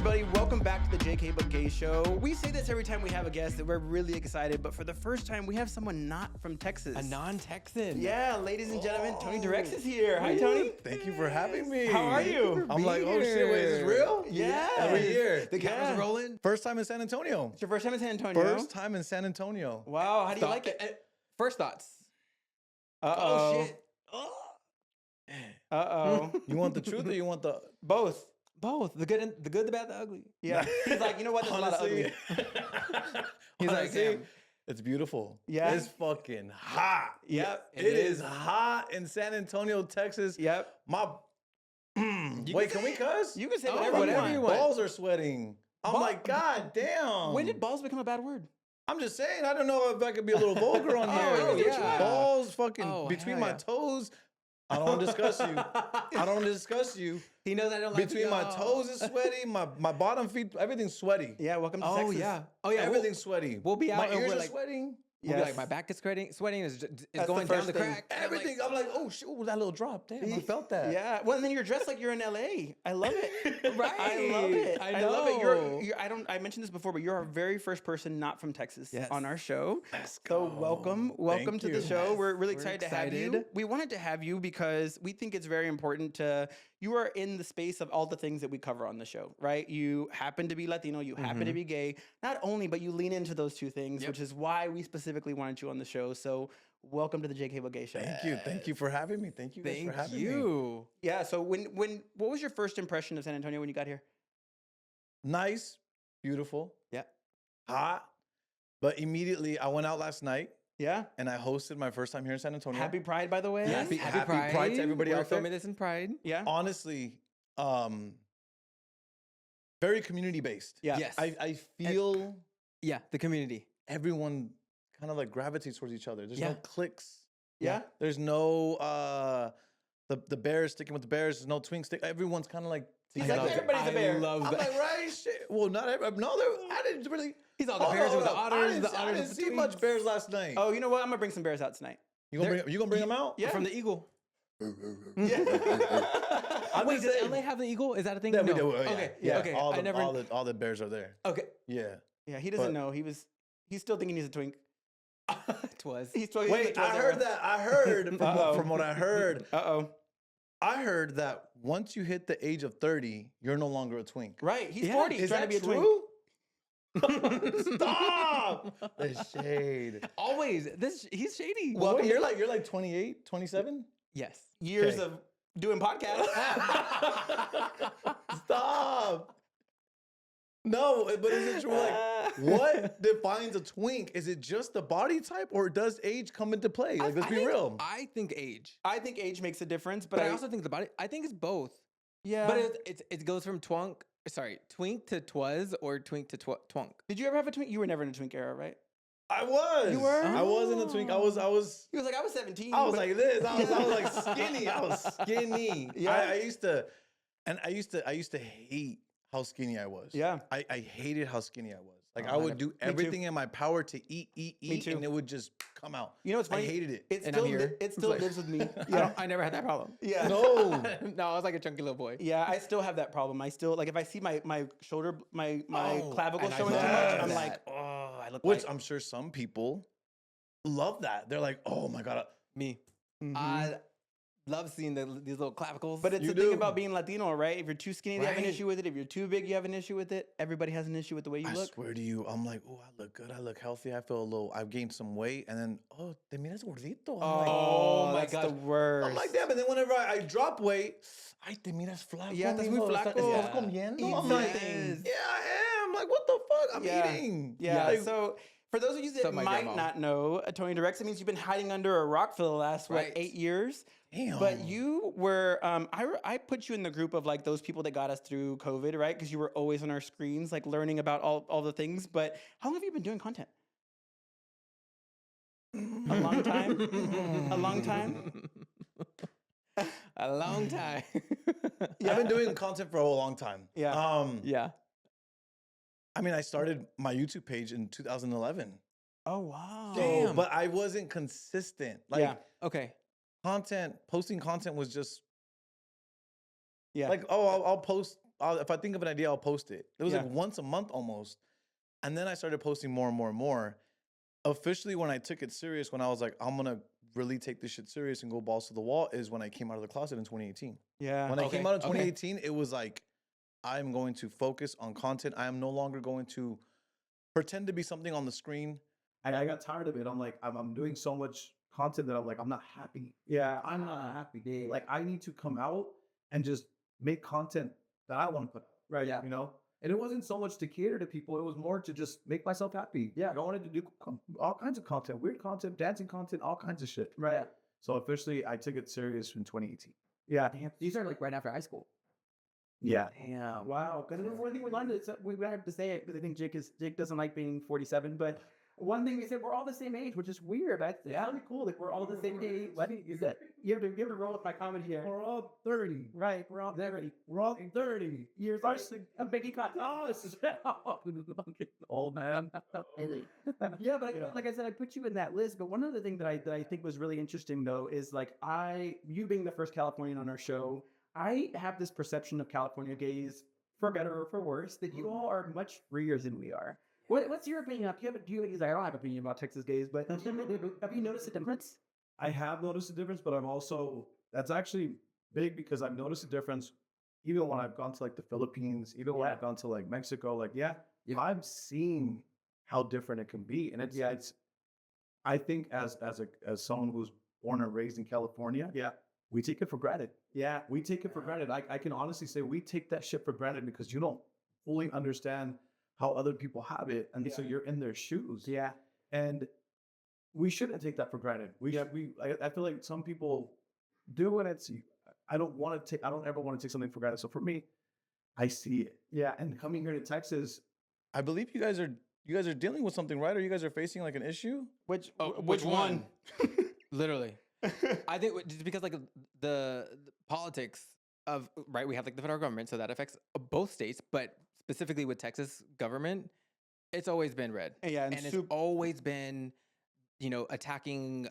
everybody. Welcome back to the JK But Gay Show. We say this every time we have a guest that we're really excited, but for the first time, we have someone not from Texas. A non-Texan. Yeah, ladies and gentlemen, Tony Durex is here. Hi, Tony. Thank you for having me. How are you? I'm like, oh shit, wait, is this real? Yeah. Every year. The camera's rolling. First time in San Antonio. It's your first time in San Antonio? First time in San Antonio. Wow, how do you like it? First thoughts. Uh-oh. Oh, shit. Uh-oh. You want the truth or you want the... Both. Both. The good, the bad, the ugly. Yeah. He's like, you know what? There's a lot of ugly. He's like, Honestly, damn. it's beautiful. Yeah. It's fucking hot. Yep. It is hot in San Antonio, Texas. Yep. My... Wait, can we cuss? You can say Oh, whatever, whatever you you want. want. Balls are sweating. I'm like, God damn. When did balls become a bad word? I'm just saying, I don't know if I could be a little vulgar on here. Oh, yeah. Balls fucking Oh, between hell my yeah. toes. I don't want to discuss you. I don't want to discuss you. He knows I don't like Between my toes is sweaty, my bottom feet, everything's sweaty. Yeah, welcome to Oh Texas. yeah. Oh yeah. Everything's sweaty. We'll be out My and ears we're are like- sweating. We'll be Yes. like, my back is sweating is That's going the down the first thing. crack. And I'm Everything. I'm like, oh shit, that little drop. Damn, I felt that. Yeah. Well, and then you're dressed like you're in LA. I love it. Right. I love it. I love it. know. I mentioned this before, but you're our very first person not from Texas Yes. on our show. Let's So go. welcome Thank to the you. show. Yes, We're really we're excited to have you. excited. We wanted to have you because we think it's very important to. You are in the space of all the things that we cover on the show, right? You happen to be Latino, you happen to be gay, not only, but you lean into those two things, Yep. which is why we specifically wanted you on the show. So welcome to the JK But Gay Show. Thank you for having me. Thank you guys Thank for having me. you. Yeah. So what was your first impression of San Antonio when you got here? Nice, beautiful, Yeah. hot. But immediately, I went out last night Yeah. and I hosted my first time here in San Antonio. Happy Pride, by the way. Yes. Happy Pride to everybody We're out there. filming this in Pride. Yeah. Honestly, very community based. Yeah. Yes. I feel Yeah. The community. everyone kind of like gravitates towards each other. There's Yeah. no cliques. Yeah. There's no the bears sticking with the bears. There's no twink stick. Everyone's kind of like He's together. like, everybody's a bear. I love I'm that. like, right, shit. Well, not every, no, I didn't really. He's all the Hold bears on, with the hold on. otters. I The didn't otters with see the much twinks. bears last night. Oh, you know what? I'm gonna bring some bears out tonight. you gonna bring them out? Yeah. From the eagle. I'm Wait, just does saying. LA have the eagle? Is that a thing? Yeah, no. we do. Okay. Yeah. Okay. All I the, never. all the bears are there. Okay. Yeah. Yeah, he doesn't But- know. He's still thinking he's a twink. Twas. He's still. Wait, I heard that. I heard Uh-oh. from what I heard. Uh-oh. I heard that once you hit the age of 30, you're no longer a twink. Right. He's Yeah. 40. He's Is trying that to be a twink. true? Stop! The shade. Always. He's shady. Well, you're like 28, 27? Yes. Years Okay. of doing podcasts. Stop! No, but is it true? Like, what defines a twink? Is it just the body type, or does age come into play? Like, let's be real. I think age. I think age makes a difference, but But I also think the body. I think it's both. yeah. But it goes from twink to twas or twink to twunk. Did you ever have a twink? You were never in a twink era, right? I was. You were? I was in a twink. I was. He was like, I was 17. I was but- like this. I was like skinny. I was skinny. Yeah. I used to hate how skinny I was. Yeah. I hated how skinny I was. Like Oh, I I would never- do too. everything in my power to eat, too. and it would just come out. You know what's funny? I hated it. It And still I'm here. it still like- lives with me. I never had that problem. Yeah. No. No, I was like a chunky little boy. Yeah, I still have that problem. I still like if I see my shoulder my Oh, clavicle and I showing too love much, I'm that. like, oh, I look Which like I'm sure some people love that. They're like, oh my God. Me. Mhm. I love seeing these little clavicles. But it's You the thing do. about being Latino, right? If you're too skinny, they have an Right. issue with it. If you're too big, you have an issue with it. Everybody has an issue with the way you I look. swear to you, I'm like, oh, I look good. I look healthy. I feel a little, I've gained some weight. And then, oh, te miras gordito. I'm like, Oh, my that's gosh. the worst. I'm like that, but then whenever I drop weight, ay, te miras flaco. Yeah, estás muy mijo. flaco. Estás Yeah. comiendo. Eat I'm like, things. yeah, I am. Like, what the fuck? I'm Yeah. eating. Yeah. Like, So for those of you that So my might grandma. not know, Tony Durex, it means you've been hiding under a rock for the last Right. 8 years. damn. But you were, I put you in the group of like those people that got us through COVID, right? Because you were always on our screens, like learning about all the things. But how long have you been doing content? A long time? A long time? A long time. I've been doing content for a long time. Yeah. Yeah. I mean, I started my YouTube page in 2011. Oh, wow. Damn. But I wasn't consistent. Like, Yeah. Okay. posting content was just Yeah. like, oh, I'll post if I think of an idea, I'll post it. It was Yeah. like once a month almost. And then I started posting more and more and more. Officially, when I took it serious, when I was like, I'm going to really take this shit serious and go balls to the wall, is when I came out of the closet in 2018. Yeah. When I Okay, came out in okay. 2018, it was like, I'm going to focus on content. I am no longer going to pretend to be something on the screen. I got tired of it. I'm like, I'm doing so much content that I'm like, I'm not happy. Yeah. I'm not a happy day. Like, I need to come out and just make content that I want to put out. Right. Yeah. You know? And it wasn't so much to cater to people. It was more to just make myself happy. Yeah. I wanted to do all kinds of content, weird content, dancing content, all kinds of shit. Right. So officially, I took it serious in 2018. Yeah. Damn, these are like right after high school. Yeah. Damn. Wow. Because one thing we learned is that we have to say it because I think Jake doesn't like being 47, but one thing we said, we're all the same age, which is weird. That's really cool. Like we're all the same age. What is that? You have to roll with my comment here. We're all 30. Right. We're all 30 We're all 30 years. A biggie cut. Oh, this is old man. Yeah, but like I said, I put you in that list. But one other thing that I think was really interesting though is like you being the first Californian on our show, I have this perception of California gays, for better or for worse, that you all are much freer than we are. What's your opinion? I don't have an opinion about Texas gays, but have you noticed a difference? I have noticed a difference, but that's actually big because I've noticed a difference even when I've gone to like the Philippines, even when I've gone to like Mexico, like, I've seen how different it can be. And it's I think as someone who's born and raised in California, we take it for granted. Yeah. We take it for granted. I can honestly say we take that shit for granted because you don't fully understand how other people have it. And so you're in their shoes. Yeah. And we shouldn't take that for granted. I feel like some people do, and I don't ever want to take something for granted. So for me, I see it. Yeah. And coming here to Texas, I believe you guys are dealing with something, right? Or you guys are facing like an issue? Which Which one? Literally. I think just because like the politics of, right, we have like the federal government, so that affects both states, but specifically with Texas government, it's always been red. Yeah, and it's always been, attacking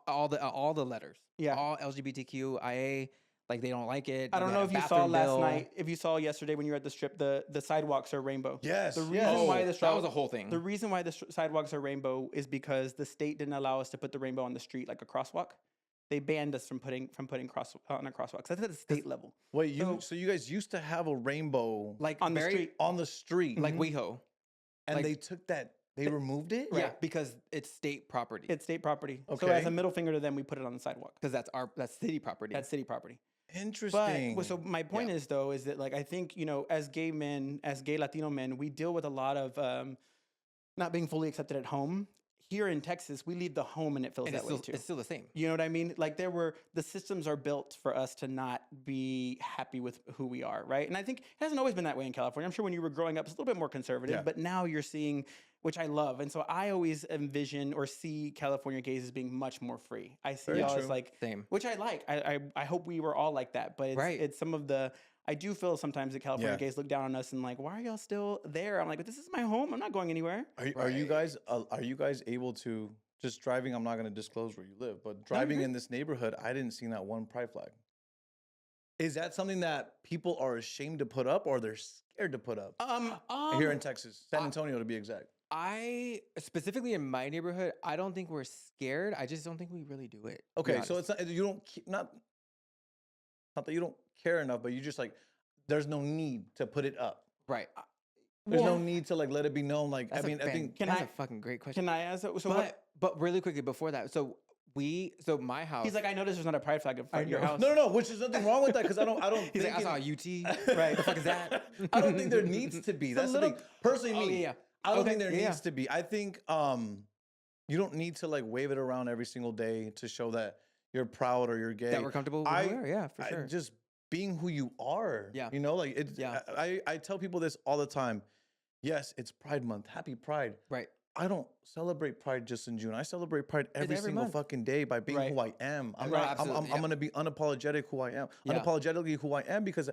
all the letters. Yeah. All LGBTQIA, like they don't like it. I don't know if you saw last night, if you saw yesterday when you were at the strip, the sidewalks are rainbow. Yes. The reason why that was a whole thing. The reason why the sidewalks are rainbow is because the state didn't allow us to put the rainbow on the street like a crosswalk. They banned us from putting on a crosswalk. So that's at the state level. Wait, so you guys used to have a rainbow Like on the street. on the street, like WeHo. and like- they took that. They removed it. Yeah, because it's state property. It's state property. So Okay. as a middle finger to them, we put it on the sidewalk. Because that's city property. That's city property. Interesting. But so my point is though, is that like I think, as gay men, as gay Latino men, we deal with a lot of not being fully accepted at home. Here in Texas, we leave the home and it feels and that way too. it's still the same. You know what I mean? Like the systems are built for us to not be happy with who we are, right? And I think it hasn't always been that way in California. I'm sure when you were growing up, it's a little bit more conservative, Yeah. but now you're seeing, which I love. And so I always envision or see California gays as being much more free. I see Very y'all as true. like, Same. which I like. I hope we were all like that, but it's some of the, I do feel sometimes that California Yeah. gays look down on us and like, why are y'all still there? I'm like, but this is my home. I'm not going anywhere. Are you guys able to just driving? I'm not going to disclose where you live, but driving in this neighborhood, I didn't see not one pride flag. Is that something that people are ashamed to put up, or they're scared to put up? Here in Texas, San Antonio to be exact. I specifically in my neighborhood, I don't think we're scared. I just don't think we really do it. to be Okay, so honest. it's not you don't not that you don't care enough, but you just like there's no need to put it up. right. There's Well, no need to like let it be known. Like I think Can that's I- a fucking great question. Can I ask? So But really quickly before that, so my house. he's like, I noticed there's not a pride flag in front of your house. no, which is nothing wrong with that because I don't he's think like, I saw UT. Right. The fuck is that? I don't think there needs to be. That's the thing. Personally, Oh, me. yeah. I don't Okay, think there yeah. needs to be. I think you don't need to like wave it around every single day to show that you're proud or you're gay. That we're comfortable with who we are, yeah, for sure. Just being who you are. Yeah. Like it's Yeah. I tell people this all the time. Yes, it's Pride Month. Happy Pride. Right. I don't celebrate Pride just in June. I celebrate Pride every every single month. fucking day by being Right. who I am. I'm Right, not. absolutely, I'm gonna be unapologetic who I am. Yeah. Unapologetically who I am because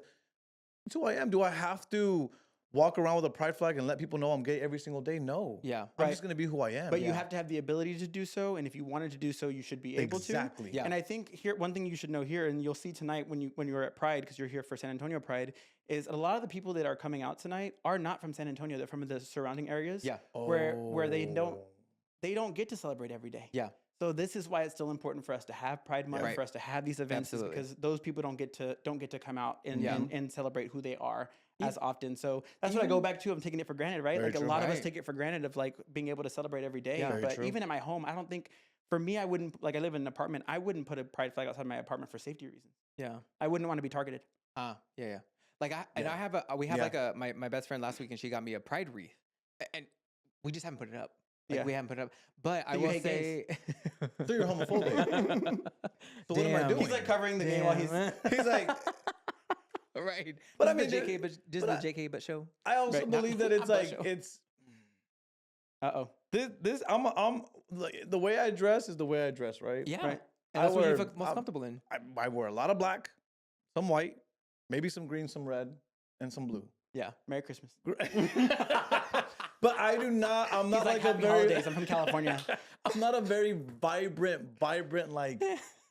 it's who I am. Do I have to walk around with a pride flag and let people know I'm gay every single day. No. Yeah. I'm Right. just gonna be who I am. But you Yeah. have to have the ability to do so, and if you wanted to do so, you should be able to. Exactly. Yeah. And I think here, one thing you should know here, and you'll see tonight when you're at Pride, because you're here for San Antonio Pride, is a lot of the people that are coming out tonight are not from San Antonio; they're from the surrounding areas. Yeah. Where they don't Oh. they don't get to celebrate every day. Yeah. So this is why it's still important for us to have Pride Month, Right. for us to have these events, is Absolutely. because those people don't get to come out and, Yeah. and celebrate who they are E- as often. So that's what I go back to. I'm taking it for granted, right? Very Like a true. lot of us Right. take it for granted of like being able to celebrate every day. Yeah. Very But true. even at my home, I don't think for me, I wouldn't like I live in an apartment. I wouldn't put a Pride flag outside my apartment for safety reasons. Yeah. I wouldn't want to be targeted. Yeah. Like I Yeah. have we have Yeah. like my best friend last week, and she got me a pride wreath, and we just haven't put it up. Like Yeah. we haven't put it up. But I you will hate say, So you're homophobic. So what am I Damn. doing? He's like covering the game while he's. He's like, right. But I This is mean, the JK, but just but the JK, but show. I also Right, not- believe that it's not like show. it's Uh-oh. this. I'm like the way I dress is the way I dress, right? Yeah. Right. And I that's what you wear- feel most comfortable in. I wear a lot of black, some white, maybe some green, some red, and some blue. Yeah. Merry Christmas. But I do not. I'm not He's like, a happy very. holidays. I'm from California. I'm not a very vibrant like.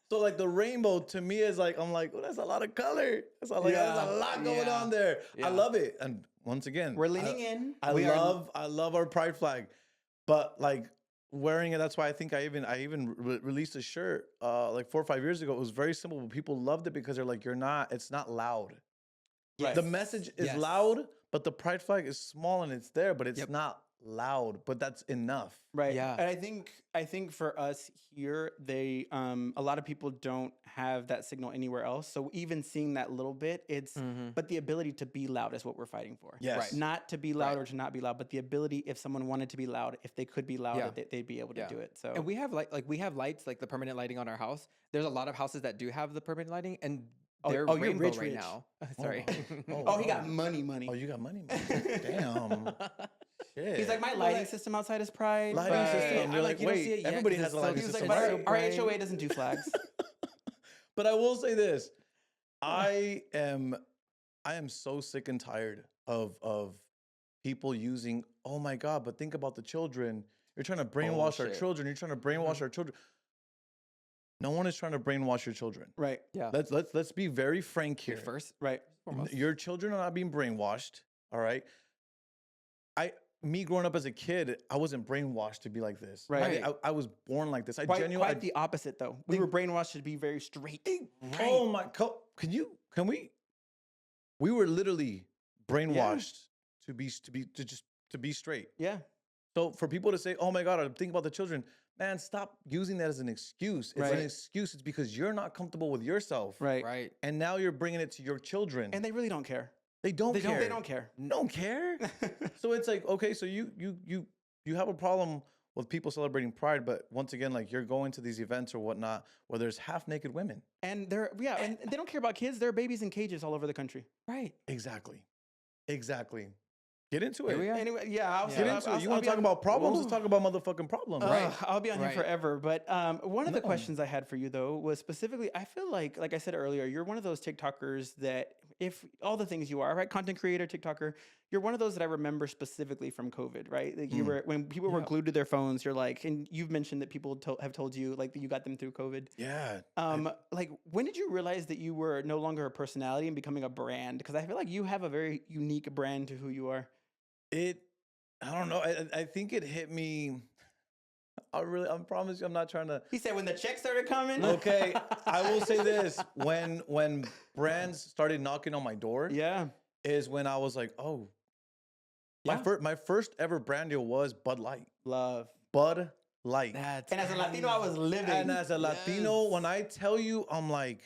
So like the rainbow to me is like I'm like, oh, that's a lot of color. That's a, like, there's a Yeah, lot going yeah, on there. yeah. I love it. And once again, We're leaning in. I We are- love our pride flag, but like wearing it. That's why I think I even released a shirt like 4 or 5 years ago. It was very simple, but people loved it because they're like, it's not loud. Right. The message is Yes. loud, but the pride flag is small and it's there, but it's Yep. not loud. But that's enough. Right. Yeah. And I think for us here, they a lot of people don't have that signal anywhere else. So even seeing that little bit, it's Mhm. but the ability to be loud is what we're fighting for. Yes. Right. Not to be loud Right. or to not be loud, but the ability, if someone wanted to be loud, if they could be loud, Yeah. that they'd be able to Yeah. do it. So And we have we have lights, like the permanent lighting on our house. There's a lot of houses that do have the permanent lighting, and Oh, they're oh, you're rainbow rich, right rich. now. Sorry. oh, he got money. Oh, you got money. Damn. Shit. He's like, my lighting system outside is Pride. Lighting but-" system. I'm You're like, like, you don't wait, see it yet everybody 'cause has a it's lighting He was like, system. but so our bright. HOA doesn't do flags. But I will say this: I am so sick and tired of people using. Oh my God! But think about the children. You're trying to brainwash our Bullshit. children. You're trying to brainwash our children. No one is trying to brainwash your children. Right. Yeah. Let's be very frank here. First, Right. foremost. Your children are not being brainwashed. All right. Me growing up as a kid, I wasn't brainwashed to be like this. Right. I was born like this. I Quite genuinely. the opposite, though. We were brainwashed to be very straight. Oh my! Can we? We were literally brainwashed to be straight. Yeah. So for people to say, "Oh my God, I'm thinking about the children," man, stop using that as an excuse. It's Right. an excuse. It's because you're not comfortable with yourself, Right. right. and now you're bringing it to your children, And they really don't care. they don't They care. don't care. Don't care. So it's like, okay, so you have a problem with people celebrating Pride, but once again, like you're going to these events or whatnot where there's half naked women. And and they don't care about kids. There are babies in cages all over the country. Right. Exactly. Get into Here it. we are. Anyway, Get I'll into it. You I'll want be to talk on- about problems? Ooh. Let's talk about motherfucking problems. Right. I'll be on here Right. forever. But one of the No. questions I had for you though was specifically, I feel like I said earlier, you're one of those TikTokers that, if all the things you are, right, content creator, TikToker, you're one of those that I remember specifically from COVID, right? Like you were when people were Yeah. glued to their phones. You're like, and you've mentioned that people have told you like that you got them through COVID. Yeah. Like when did you realize that you were no longer a personality and becoming a brand? Because I feel like you have a very unique brand to who you are. I don't know. I think it hit me. I promise you, I'm not trying to. He said when the checks started coming. Okay, I will say this: when brands started knocking on my door, Yeah. is when I was like, oh, Yeah. my first ever brand deal was Bud Light. Love. Bud Light. That's And as a Latino, I was living. And as a Latino, Yes. when I tell you, I'm like,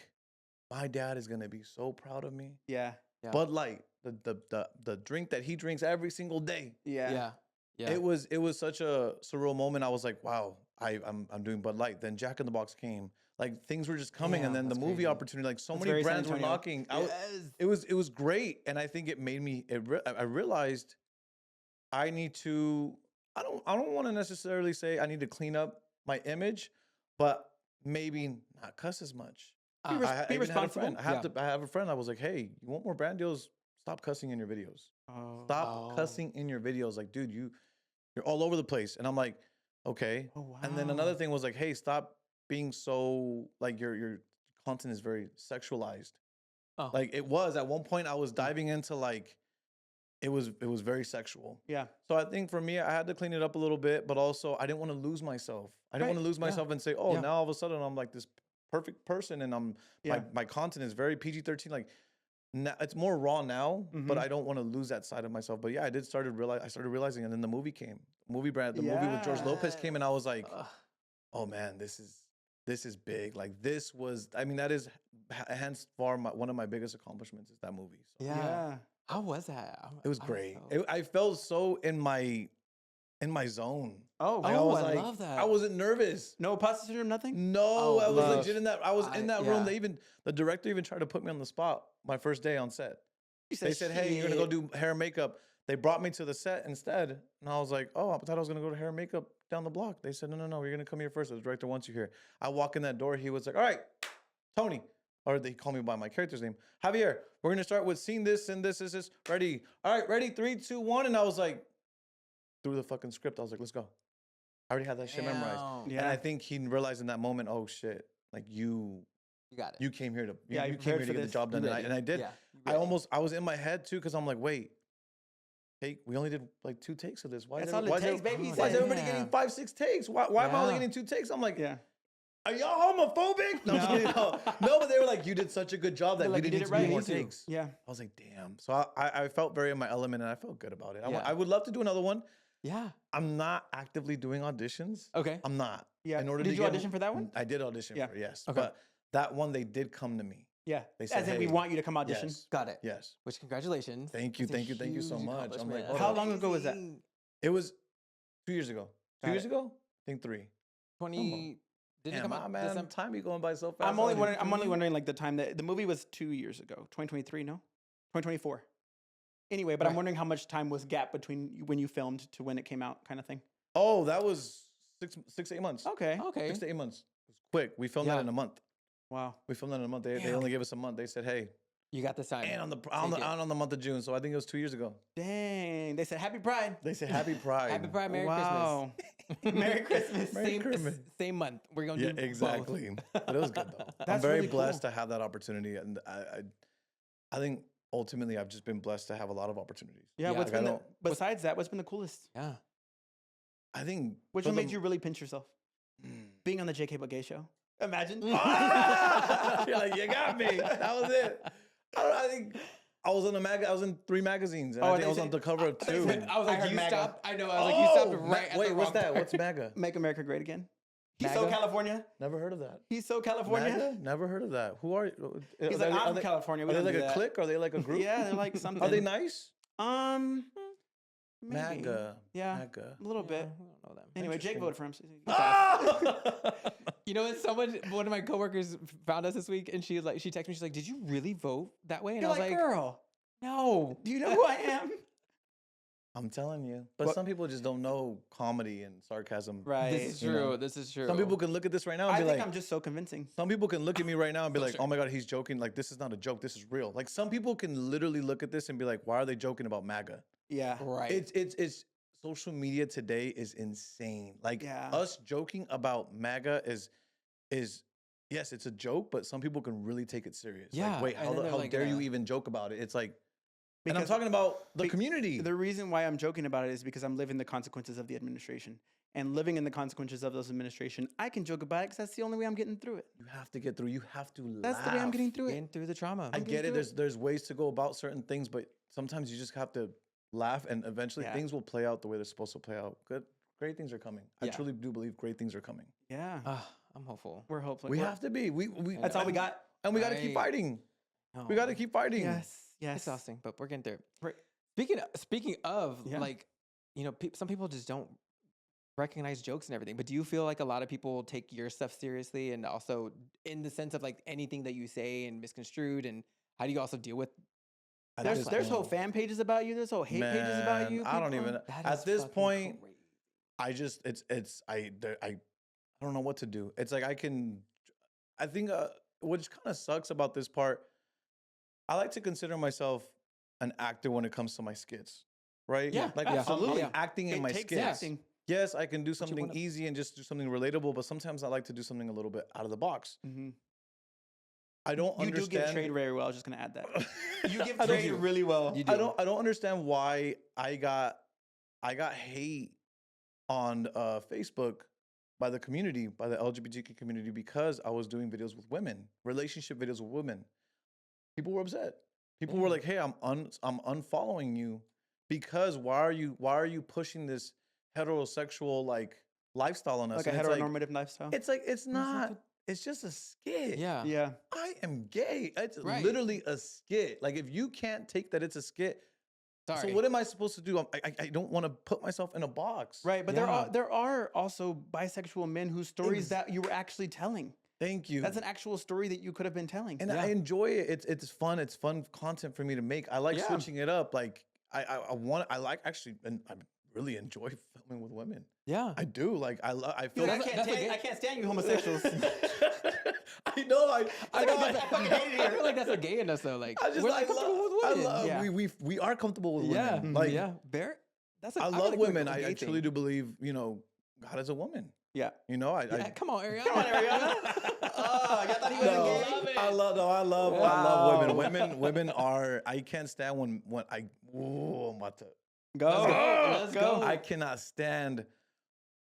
my dad is gonna be so proud of me. yeah. Yeah. Bud Light, the drink that he drinks every single day. Yeah. yeah. Yeah. It was such a surreal moment. I was like, wow, I'm doing Bud Light. Then Jack in the Box came. Like things were just coming, and Damn, then the that's movie crazy. opportunity, like so That's many very San brands were Antonio. knocking. Yes. It was great, and I think it made me. I realized I need to. I don't want to necessarily say I need to clean up my image, but maybe not cuss as much. Be I even had a responsible. friend. I have a friend. I was like, hey, you want more brand deals? Stop cussing in your videos. Oh, Stop cussing in your videos. Like, dude, you're all over the place. And I'm like, okay. oh wow. And then another thing was like, hey, stop being so like your content is very sexualized. Oh. Like it was at one point I was diving into like it was very sexual. Yeah. So I think for me, I had to clean it up a little bit, but also I didn't want to lose myself. I didn't Right. want to lose Yeah. myself and say, oh, Yeah. now all of a sudden I'm like this perfect person and I'm Yeah. my content is very PG-13. Like now, it's more raw now, but Mhm. I don't want to lose that side of myself. But yeah, I started realizing, and then the movie came. The movie with George Lopez came, and I was like, oh man, this is big. Like this was, I mean, that is hands far one of my biggest accomplishments is that movie. So Yeah. How was that? it was great. I felt so in my zone. Oh, Like, Oh, was I like, love that. I wasn't nervous. no imposter syndrome, nothing. No, Oh, I was love. legit in that. I was in that room. yeah. The director even tried to put me on the spot my first day on set. You They said, hey, you're gonna go do hair and makeup. They brought me to the set instead. And I was like, oh, I thought I was gonna go to hair and makeup down the block. They said, no, you're gonna come here first. The director wants you here. I walk in that door. He was like, all right, Tony. Or they call me by my character's name. Javier, we're gonna start with scene this and this. Ready. All right, ready, 3, 2, 1. And I was like, through the fucking script. I was like, let's go. I already had that shit memorized. Damn. And I think he realized in that moment, oh shit, like you got it. you came here to Yeah, you you came here prepared to for get the this. job done. You And I, ready. and I did. Yeah, you I ready. I was in my head too, because I'm like, wait, we only did like 2 takes of this. Why That's is all it why is takes, every- baby. He Why is said. everybody getting 5, 6 takes? Why am I only Yeah. getting 2 takes? I'm like, Yeah. are y'all homophobic? No, I'm just kidding. No, but they were like, you did such a good job that They're we like, you didn't did need it to do right. more Me too. takes. Yeah. I was like, damn. So I felt very in my element and I felt good about it. Yeah. I would love to do another one. Yeah. I'm not actively doing auditions. Okay. I'm not. Yeah. In order Did to you get- audition for that one? I did audition Yeah. for it, yes. Okay. But that one, they did come to me. Yeah. They said, As in, we hey, want you to come audition. Yes. Got it. Yes. Which congratulations. Thank you, That's a thank you so huge much. I'm like, accomplishment. hold How up. long ago was that? Amazing. It was 2 years ago. Got 2 years it. ago? I think 3. 20. Didn't it Damn, come out man, December? time be going by so fast. I'm only I wondering. don't I'm only even- wondering like the time that the movie was 2 years ago, 2023. No, 2024. Anyway, but I'm Right. wondering how much time was gap between when you filmed to when it came out, kind of thing. Oh, that was 6 to 8 months. Okay. Okay. 6 to 8 months. It was quick. We filmed that Yeah. in a month. Wow. We filmed that in a month. They Damn. only gave us a month. They said, hey, You got this time. and on Take it. on the month of June. So I think it was 2 years ago. Dang. They said Happy Pride. They said Happy Pride. Happy Pride, Merry Wow. Christmas. Merry Christmas. Merry same, Christmas. same month. We're gonna Yeah, do both. exactly. But it was good though. I'm That's very really cool. blessed to have that opportunity, and I think ultimately I've just been blessed to have a lot of opportunities. Yeah. Yeah. What's Like, I been the, don't- besides that? What's been the coolest? Yeah. I think Which for one the- made you really pinch yourself? Being on the JK But Gay show. Imagine. Ah! You're like, you got me. That was it. I think I was on I was in 3 magazines, and Oh, I think they I was said- on the cover of 2. I was like, heard you MAGA. stopped. I know. I was like, you stopped right at Wait, the what's wrong that? part. What's MAGA? Make America Great Again. He's so MAGA? California. Never heard of that. He's so California. MAGA? Never heard of that. Who are you? He's like, I'm from California. We Are they don't like do a that. clique? Are they like a group? Yeah, they're like something. Are they nice? Maybe. MAGA. Yeah, MAGA. a little bit. I don't know them. Anyway, Jake Interesting. voted for him. so he's Ah! You know what? One of my coworkers found us this week, and she texted me. She's like, "Did you really vote that way?" And You're I was like, like, girl, "No." do you know who I am? I'm telling you. But What- some people just don't know comedy and sarcasm. Right. This is you true. know. This is true. Some people can look at this right now and I be think like, I'm just so convincing. some people can look at me right now and be Oh, like, sure. oh my God, he's joking. Like, this is not a joke. This is real. Like, some people can literally look at this and be like, why are they joking about MAGA? Yeah. right. It's social media today is insane. Like, Yeah. us joking about MAGA is yes, it's a joke, but some people can really take it serious. Yeah, Like, wait, and then they're how like dare you gonna- even joke about it? It's like, and I'm Because talking about the be- community. The reason why I'm joking about it is because I'm living the consequences of the administration. And living in the consequences of those administration, I can joke about it because that's the only way I'm getting through it. You have to get through. You have to That's laugh. the way I'm getting through it. Getting through the trauma. I I'm get getting it. through There's ways to go about certain things, but sometimes you just have to laugh, and eventually Yeah. things will play out the way they're supposed to play out. Great things are coming. I Yeah. truly do believe great things are coming. Yeah. I'm hopeful. We're hopeful. We We're- have to be. We That's all we got. and we got to keep Right. fighting. No. We got to keep fighting. Yes. Yes. Exhausting, but we're getting through. it. Right. Speaking of, Yeah. like, you know, some people just don't recognize jokes and everything. But do you feel like a lot of people take your stuff seriously, and also in the sense of like anything that you say and misconstrued, and how do you also deal with? At There's this there's whole point- fan pages about you. There's whole hate pages about Man, you. I don't people. even. That At is this fucking point, crazy. I just I don't know what to do. It's like I think which kind of sucks about this part. I like to consider myself an actor when it comes to my skits, right? Yeah, like yeah. absolutely Yeah. acting in It my takes skits. acting. Yes, I can do you something wanna- easy and just do something relatable, but sometimes I like to do something a little bit out of the box. Mm-hmm. I don't You do understand. give trade very well. I was just gonna add that. You give I don't- trade really well. You I do. don't understand why I got hate on Facebook by the community, by the LGBTQ community, because I was doing videos with women, relationship videos with women. People were upset. People were Damn. like, "Hey, I'm unfollowing you because why are you pushing this heterosexual like lifestyle on us?" Like a And it's heteronormative lifestyle. it's not. It's just a skit. Yeah. Yeah. I am gay. It's Right. literally a skit. Like if you can't take that it's a skit, Sorry. so what am I supposed to do? I don't want to put myself in a box. Right, but Yeah. there are also bisexual men whose stories that you were actually telling. Thank you. That's an actual story that you could have been telling. And Yeah. I enjoy it. It's fun. It's fun content for me to make. I like Yeah. switching it up. Like I like actually, and I really enjoy filming with women. Yeah. I do. Like I feel Dude, I like can't stand you homosexuals. I know. I know. I feel like that's a gay in us though. Like I just we're like comfortable with women. Yeah. we are comfortable with Yeah. women. Like yeah. Bear. That's a, I feel love like women. it's a gay I truly thing. do believe, God is a woman. Yeah. You know, Yeah, come on, Ariana. Come on, Ariana. Oh, I thought he was No, gay. I love Wow. women. Women are. I can't stand when I. Oh, I'm about to. Go. Let's go. I cannot stand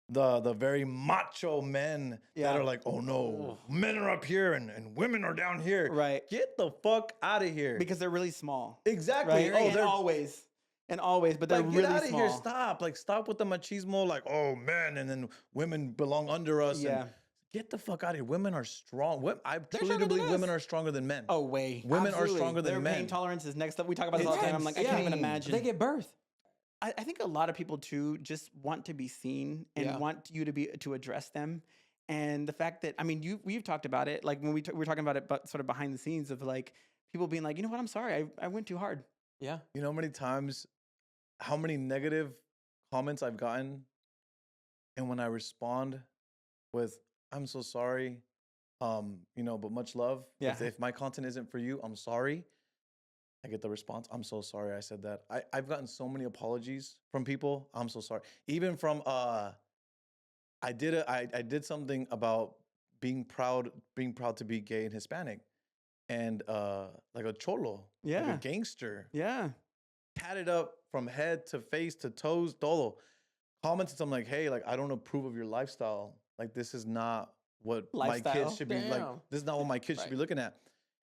the very macho men Yeah. that are like, oh no, men are up here and women are down here. Right. Get the fuck out of here. Because they're really small. exactly. Right? Oh, and they're always, but they're like, really get out of small. here. Stop. Like, stop with the machismo. Like, oh men, and then women belong under us. Yeah. And get the fuck out of here. Women are strong. I truly stronger do than believe women us. are stronger than men. Oh, way. Women are absolutely. stronger than Their men. pain tolerance is next up. We talk about this all the time. I'm like, I It's can't even insane. imagine. They get birth. I think a lot of people too just want to be seen and Yeah. want you to address them. And the fact that, I mean, we've talked about it, like when we were talking about it, but sort of behind the scenes of like people being like, you know what, I'm sorry, I went too hard. Yeah. You know how many times, how many negative comments I've gotten, and when I respond with, I'm so sorry, but much love. Yeah. If my content isn't for you, I'm sorry. I get the response, I'm so sorry I said that. I've gotten so many apologies from people. I'm so sorry. Even from I did something about being proud to be gay and Hispanic, and like a cholo, like Yeah. a gangster, Yeah. tatted up from head to face to toes, todo. Commented something like, hey, like I don't approve of your lifestyle. Like this is not what my Lifestyle? kids should be like. Damn. This is not what my kids should be Right. looking at.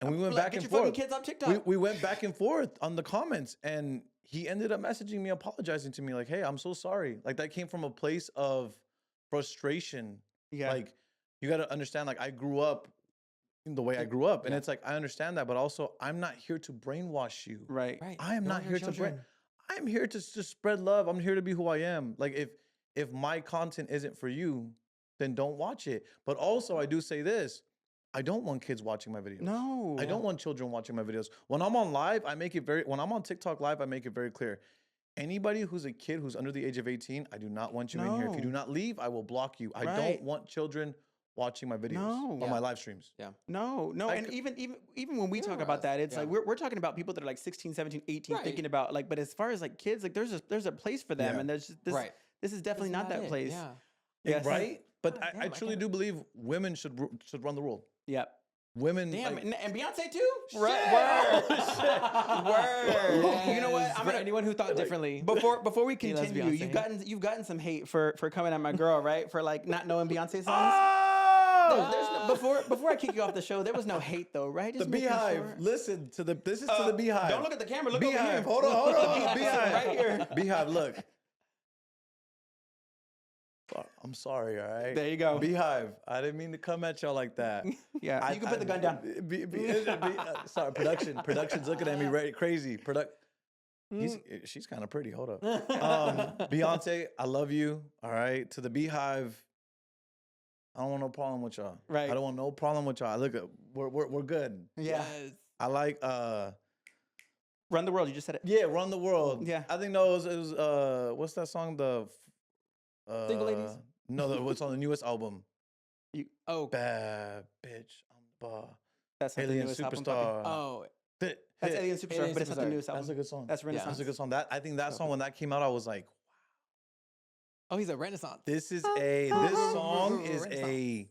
And we went Like, back get and your fucking forth. kids on TikTok. We went back and forth on the comments, and he ended up messaging me, apologizing to me, like, hey, I'm so sorry. Like that came from a place of frustration. Yeah. Like you got to understand, like I grew up in the way I grew up, and Yeah. it's like I understand that, but also I'm not here to brainwash you. Right. Right. I am Those not are here to children. I'm here to just spread love. I'm here to be who I am. Like if my content isn't for you, then don't watch it. But also I do say this, I don't want kids watching my videos. No. I don't want children watching my videos. When I'm on live, when I'm on TikTok live, I make it very clear. Anybody who's a kid who's under the age of 18, I do not want you in here. If you do No. not leave, I will block you. I Right. don't want children watching my videos No. or Yeah. my live streams. No, I and c- even when we talk Remember about us, that, it's yeah. like we're talking about people that are like 16, 17, 18 Right. thinking about like, but as far as like kids, like there's a place for them, Yeah. and there's just this Right. this is definitely That's not that it. place. Yeah. Yes. Right? But God I damn, I truly can't- do believe women should run the world. Yep. Women, Damn, like, and Beyonce too. Shit. Word. Yes. You know what? I'm For gonna anyone who thought differently. before we He loves continue, Beyonce. you've gotten some hate for coming at my girl, right? For like not knowing Beyonce songs. oh! There's no, before I kick you off the show, there was no hate though, right? The Just making Beehive. sure. Listen to this is to the Beehive. Don't look at the camera. Look Beehive. over here. Hold on. Beehive. Right here. Beehive, look. I'm sorry, all right? There you go. Beehive, I didn't mean to come at y'all like that. Yeah, you can put the gun down. Sorry, production's looking at me crazy. She's kind of pretty. Hold up. Beyonce, I love you. All right. To the Beehive, I don't want no problem with y'all. Right. I don't want no problem with y'all. Look, we're good. Yeah. Yes. I like Run the world. You just said it. yeah, Run the World. Yeah. I think no, it was what's that song? Single Ladies? No, what's on the newest album? Oh. Bad bitch. I'm the bar. That's not the Alien newest album, puppy. Superstar. Oh. That's Alien Superstar, Alien but it's not the Superstar. newest album. That's a good song. That's Renaissance. That's a good song. That I think that So song when that came out, I was like, Oh, he's a Renaissance. this song is a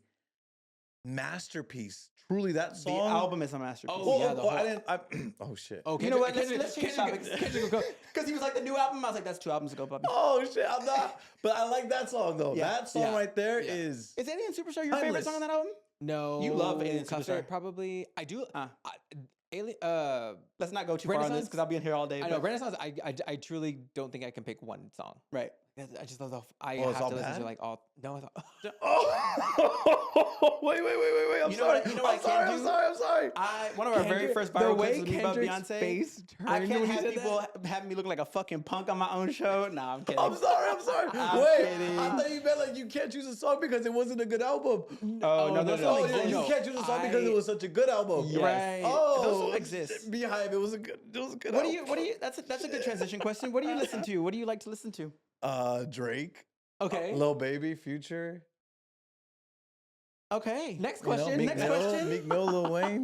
masterpiece. Truly, that The song. album is a masterpiece. Oh, yeah, the whole- I didn't. Oh shit. Oh, You know what? Kendrick- Let's change Kendrick- topics. Kendrick will go- Because he was like the new album. I was like, that's 2 albums ago, puppy. Oh shit. I'm not. But I like that song though. Yeah. That song Yeah. right there Yeah. is. Is Alien Superstar your favorite Timeless. song on that album? No, You love Alien Custer, Superstar. probably. I do. Alien. Let's not go too far on this Renaissance? because I'll be in here all day. I know but- Renaissance. I truly don't think I can pick one song. Right. I just love the. I Oh, it's have all to listen bad? to like all. No, I thought. Oh, wait. I'm You know sorry. what- you know what I I'm sorry. can't I'm sorry. One of our very Kendrick- first the viral way clips was me about Kendrick's Beyonce. face I turned can't when you have said people that. having me look like a fucking punk on my own show. Nah, I'm kidding. I'm sorry. I'm Wait, kidding. I thought you meant like you can't choose a song because it wasn't a good album. Oh, no, those don't Oh, exist. yeah, you can't choose a song because it was such a good album. Yes. Right. Oh, Those don't exist. Beehive, it was a good What album. do you? That's a good transition question. What do you listen to? What do you like to listen to? Drake, Okay. Lil Baby, Future. Okay. Next You know, question. Meek Next Mill, question. Meek Mill, Lil Wayne,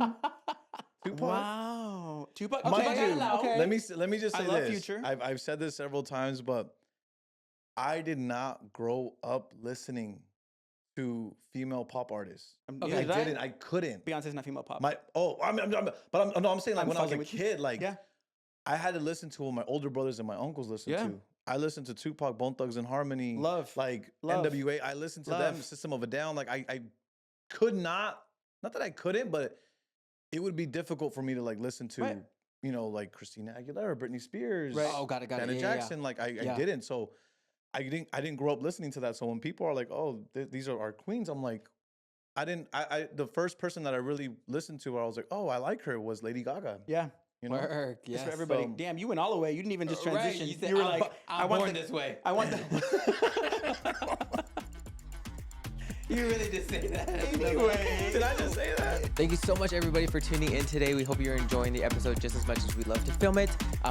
Tupac. Wow. Tupac. Mind Tupac got you, it loud. okay. let me just I say love this. Future. I've said this several times, but I did not grow up listening to female pop artists. Okay. I Did I? didn't. I couldn't. Beyonce's not female pop. I'm saying like I'm when I was a fucking with you. kid, like Yeah. I had to listen to what my older brothers and my uncles listened Yeah. to. I listened to Tupac, Bone Thugs and Harmony, Love. like Love. NWA. I listened to them, Love. System of a Down. Like I could not that I couldn't, but it would be difficult for me to like listen to, Right. you know, like Christina Aguilera, Britney Spears, Right. Oh, got it. Janet Yeah, yeah, yeah. Jackson. Like I Yeah. didn't. So I didn't grow up listening to that. So when people are like, "Oh, these are our queens," I'm like, I didn't. The first person that I really listened to, where I was like, "Oh, I like her," was Lady Gaga. Yeah. You know, Work. Just Yes. for everybody. So- Damn, you went all the way. You didn't even just Right, transition. you said, were I'm like, I'm want born the- this way. I want the. You really did say that. Anyway. did I just say that? Thank you so much, everybody, for tuning in today. We hope you're enjoying the episode just as much as we love to film it.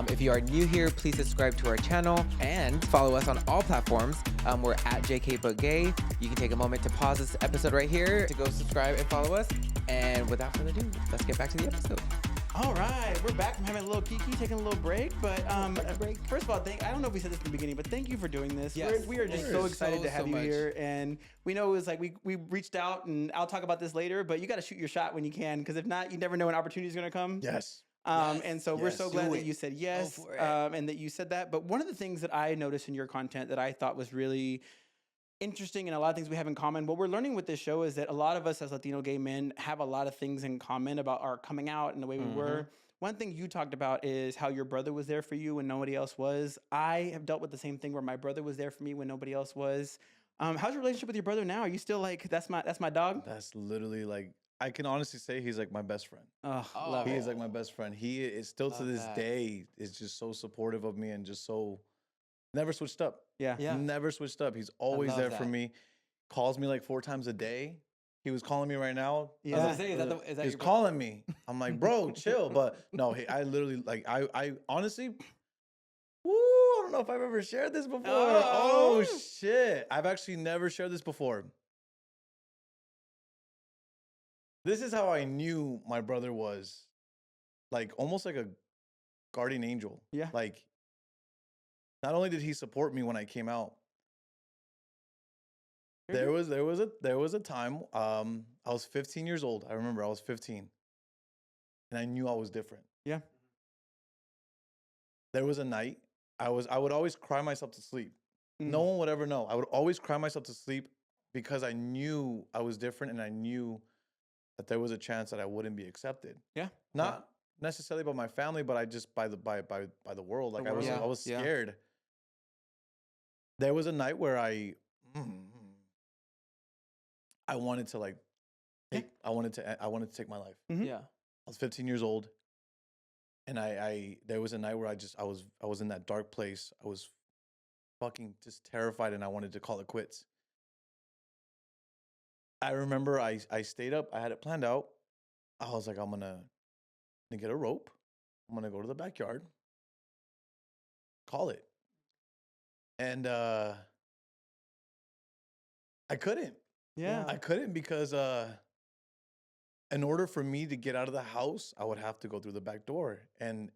If you are new here, please subscribe to our channel and follow us on all platforms. We're at JKButGay. You can take a moment to pause this episode right here to go subscribe and follow us. And without further ado, let's get back to the episode. All right, we're back from having a little kiki, taking a little break. But break. first of all, I don't know if we said this in the beginning, but thank you for doing this. Yes. We are just Of so course. excited to have So you much. here, and we know it was like we reached out, and I'll talk about this later. But you got to shoot your shot when you can, because if not, you never know when opportunity is going to come. Yes. Yes, And so we're yes. so Do glad that it. you said yes, for it. and that you said that. But one of the things that I noticed in your content that I thought was really interesting and a lot of things we have in common. What we're learning with this show is that a lot of us as Latino gay men have a lot of things in common about our coming out and the way we were. One thing you talked about is how your brother was there for you when nobody else was. I have dealt with the same thing where my brother was there for me when nobody else was. How's your relationship with your brother now? Are you still like that's my dog? That's literally like I can honestly say he's like my best friend. Oh, Oh. love He it. is like my best friend. He is still to Love this that. day is just so supportive of me and just so never switched up. Yeah. Yeah. Never switched up. He's always love there for that. me. Calls me like 4 times a day. He was calling me right now. Yeah. I was gonna say, is that He's your calling me. I'm like, bro, chill. But no, I literally like I honestly, woo, I don't know if I've ever shared this before. Oh. Oh shit. I've actually never shared this before. This is how I knew my brother was like almost like a guardian angel. Yeah. Like not only did he support me when I came out, there was a time I was 15 years old. I remember I was 15. And I knew I was different. Yeah. There was a night I would always cry myself to sleep. No Mm. one would ever know. I would always cry myself to sleep because I knew I was different and I knew that there was a chance that I wouldn't be accepted. Yeah. Not necessarily by my family, but I just by the world. Like world. Yeah, I was yeah. scared. There was a night where I wanted to like I wanted to take my life. Mhm. Yeah. I was 15 years old, and I there was a night where I was in that dark place. I was fucking just terrified, and I wanted to call it quits. I remember I stayed up. I had it planned out. I was like, I'm gonna get a rope. I'm gonna go to the backyard. Call it. And I couldn't. Yeah. I couldn't because in order for me to get out of the house, I would have to go through the back door. And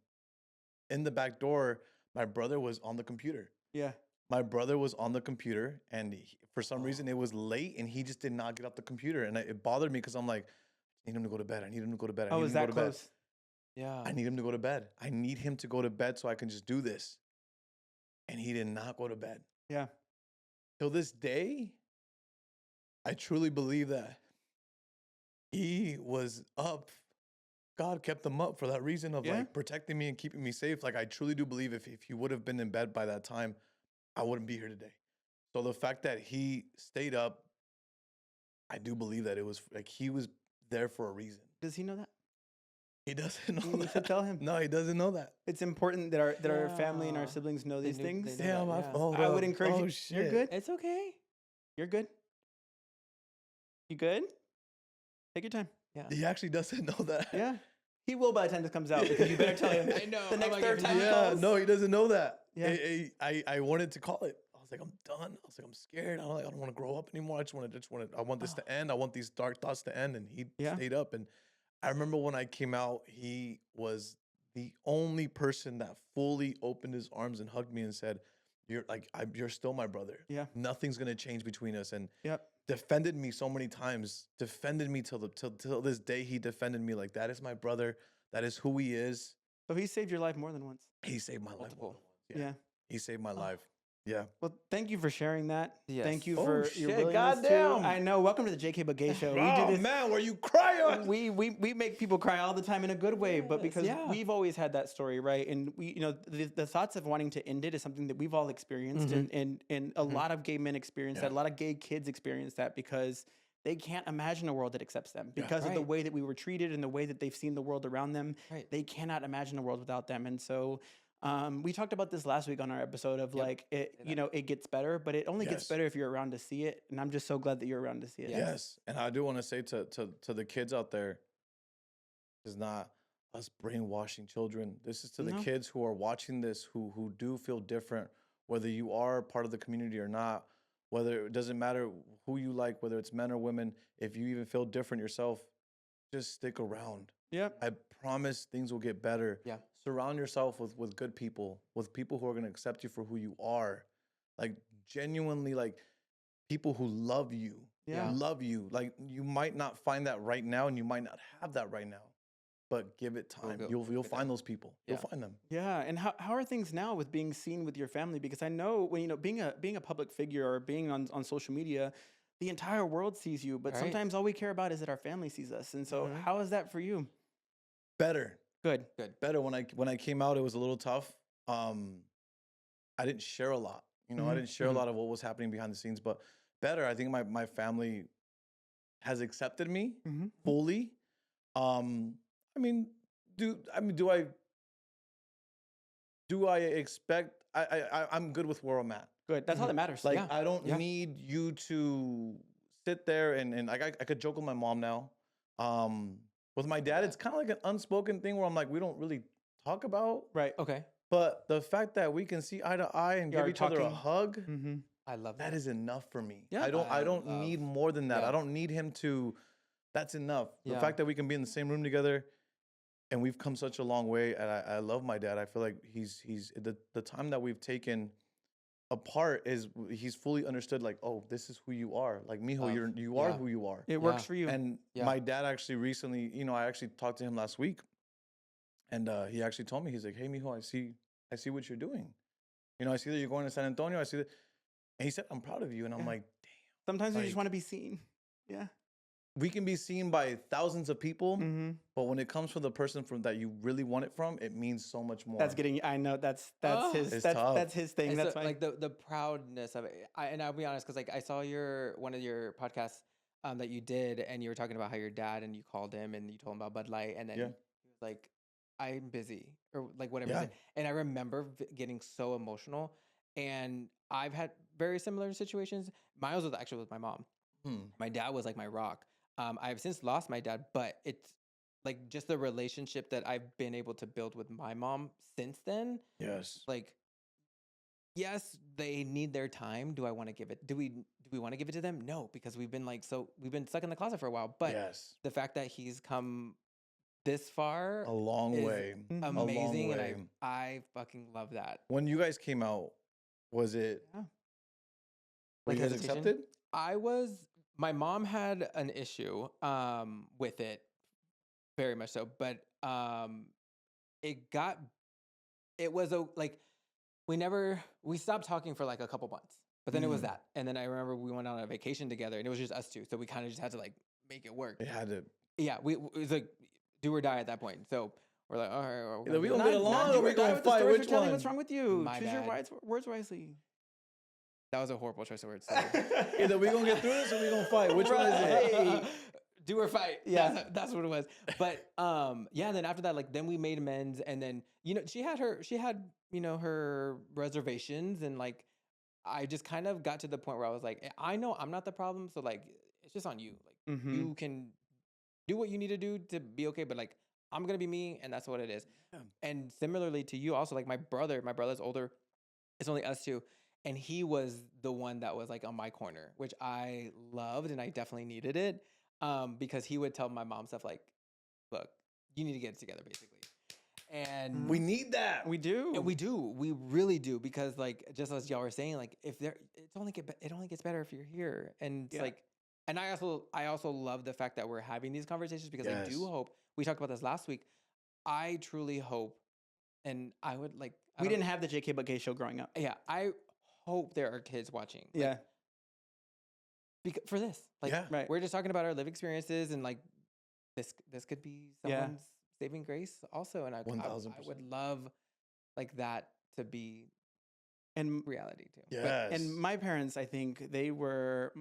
in the back door, my brother was on the computer. Yeah. My brother was on the computer, and for some reason it was late, and he just did not get off the computer, and it bothered me because I'm like, I need him to go to bed. I need him to go to bed. I Oh, need is him to that go to bed. close? Yeah. I need him to go to bed. I need him to go to bed so I can just do this. And he did not go to bed. Yeah. Till this day, I truly believe that he was up. God kept him up for that reason of Yeah. like protecting me and keeping me safe. Like I truly do believe if he would have been in bed by that time, I wouldn't be here today. So the fact that he stayed up, I do believe that it was like he was there for a reason. Does he know that? He doesn't know You need to that. tell him. No, he doesn't know that. It's important that our family and our Yeah. siblings know They these knew- things. they know Damn, that, I yeah. followed I would up. encourage Oh, you. shit. You're good. It's okay. You're good. You good? Take your time. Yeah. He actually doesn't know that. Yeah. He will by the time this comes out because you better tell him. I know. The I'm next like, third if time he you- calls. No, he doesn't know that. Yeah. I wanted to call it. I was like, I'm done. I was like, I'm scared. I don't want to grow up anymore. I want this to end. I want these dark thoughts to end. And he Yeah. stayed up. And I remember when I came out, he was the only person that fully opened his arms and hugged me and said, you're still my brother. Yeah. Nothing's gonna change between us. And Yep. defended me so many times. Defended me till this day. He defended me like that is my brother. That is who he is. So he saved your life more than once. He saved my life. Multiple. Yeah. He saved my life. Yeah. Well, thank you for sharing that. Yes. Thank you Oh, for shit, your willingness goddamn. to. I know. Welcome to the JK Bagay Show. We Oh do this. man, were you crying? We make people cry all the time in a good way, but Yes, because yeah. we've always had that story, right? And we, the thoughts of wanting to end it is something that we've all experienced, and a lot of gay men experience that, a lot of gay kids experience that because they can't imagine a world that accepts them because of the Right. way that we were treated and the way that they've seen the world around them. Right. They cannot imagine a world without them, and so. We talked about this last week on our episode of like it, it gets better, but it only gets Yes. better if you're around to see it. And I'm just so glad that you're around to see it. Yes. And I do want to say to the kids out there, it's not us brainwashing children. This is to the No. kids who are watching this, who do feel different, whether you are part of the community or not, whether it doesn't matter who you like, whether it's men or women, if you even feel different yourself, just stick around. Yep. I promise things will get better. Yeah. Surround yourself with good people, with people who are going to accept you for who you are. Like genuinely like people who love you. Yeah. Love you. Like you might not find that right now and you might not have that right now. But give it time. go- You'll get find that. those people. Yeah. You'll find them. Yeah, and how are things now with being seen with your family? Because I know when being a public figure or being on social media, the entire world sees you, but Right. sometimes all we care about is that our family sees us. And so, Mhm. how is that for you? Better. Good. Better. When I came out, it was a little tough. I didn't share a lot. I Mhm. didn't share a lot of what was happening behind the scenes, but better. I think my family has accepted me Mhm. fully. I mean, do I expect I'm good with where I'm at. Good. That's all that matters. Like Yeah. I don't Yeah. need you to sit there and I could joke with my mom now. With my dad, it's kind of like an unspoken thing where I'm like, we don't really talk about. Right. Okay. But the fact that we can see eye to eye and Yeah, give each other a talking. hug, Mm-hmm. I love that is enough for me. Yeah. I don't I need love- more than that. yeah. I don't need him to. That's enough. The Yeah. fact that we can be in the same room together, and we've come such a long way. And I love my dad. I feel like he's the time that we've taken apart is he's fully understood. Like, oh, this is who you are. Like, mijo, Love. you are Yeah. who you are. It works Yeah. for you. And Yeah. my dad actually recently, I actually talked to him last week, and he actually told me, he's like, "Hey, mijo, I see what you're doing. I see that you're going to San Antonio. I see that," and he said, "I'm proud of you." And I'm Yeah. like, Sometimes we just like- want to be seen. Yeah. we can be seen by thousands of people, Mm-hmm. but when it comes from the person from that you really want it from, it means so much more. That's getting. I know that's Oh. his. It's That's tough. that's his thing. And That's so, fine. like the proudness of it. And I'll be honest, because like I saw one of your podcasts that you did, and you were talking about how your dad and you called him and you told him about Bud Light, and then Yeah. he was like, "I'm busy," or like whatever. Yeah. He said. And I remember getting so emotional. And I've had very similar situations. Miles was actually with my mom. My dad was like my rock. I've since lost my dad, but it's like just the relationship that I've been able to build with my mom since then. Yes. Like yes, they need their time. Do I want to give it? Do we want to give it to them? No, because we've been we've been stuck in the closet for a while. But Yes. the fact that he's come this far A long is way. amazing, way. and I fucking love that. When you guys came out, was it Yeah. were Like you guys hesitation? accepted? My mom had an issue with it, very much so, but it was we stopped talking for like a couple months, but then it was that, and then I remember we went on a vacation together, and it was just us two, so we kind of just had to like make it work. It had to. Yeah, it was like do or die at that point. So we're like, all right, well, Either we do it. gonna get along or we gonna fight. Which one? What's wrong with you? My Choose your bad. words wisely. That was a horrible choice of words. Sorry. Either we gonna get through this or we gonna fight. Which one is it? Right. Do or fight. Yeah. That's what it was. But yeah, then after that, like then we made amends, and then she had her reservations, and like I just kind of got to the point where I was like, I know I'm not the problem, so like it's just on you. Like you can do what you need to do to be okay, but like I'm gonna be me, and that's what it is. Yeah. And similarly to you, also like my brother's older. It's only us two. And he was the one that was like on my corner, which I loved, and I definitely needed it because he would tell my mom stuff like, look, you need to get it together, basically. And We need that. We do. and we really do, because like just as y'all were saying, like if it only gets better if you're here, and it's Yeah. like, and I also love the fact that we're having these conversations, because I do Yes. hope, we talked about this last week, I truly hope, and I would like, We didn't have the JK but Gay show growing up. yeah, I hope there are kids watching. Like, Yeah. for this, like, Yeah. Right. we're just talking about our lived experiences, and like this could be Yeah. someone's saving grace also, and I 1000%. would love like that to be And reality too. Yes. And my parents, I think they were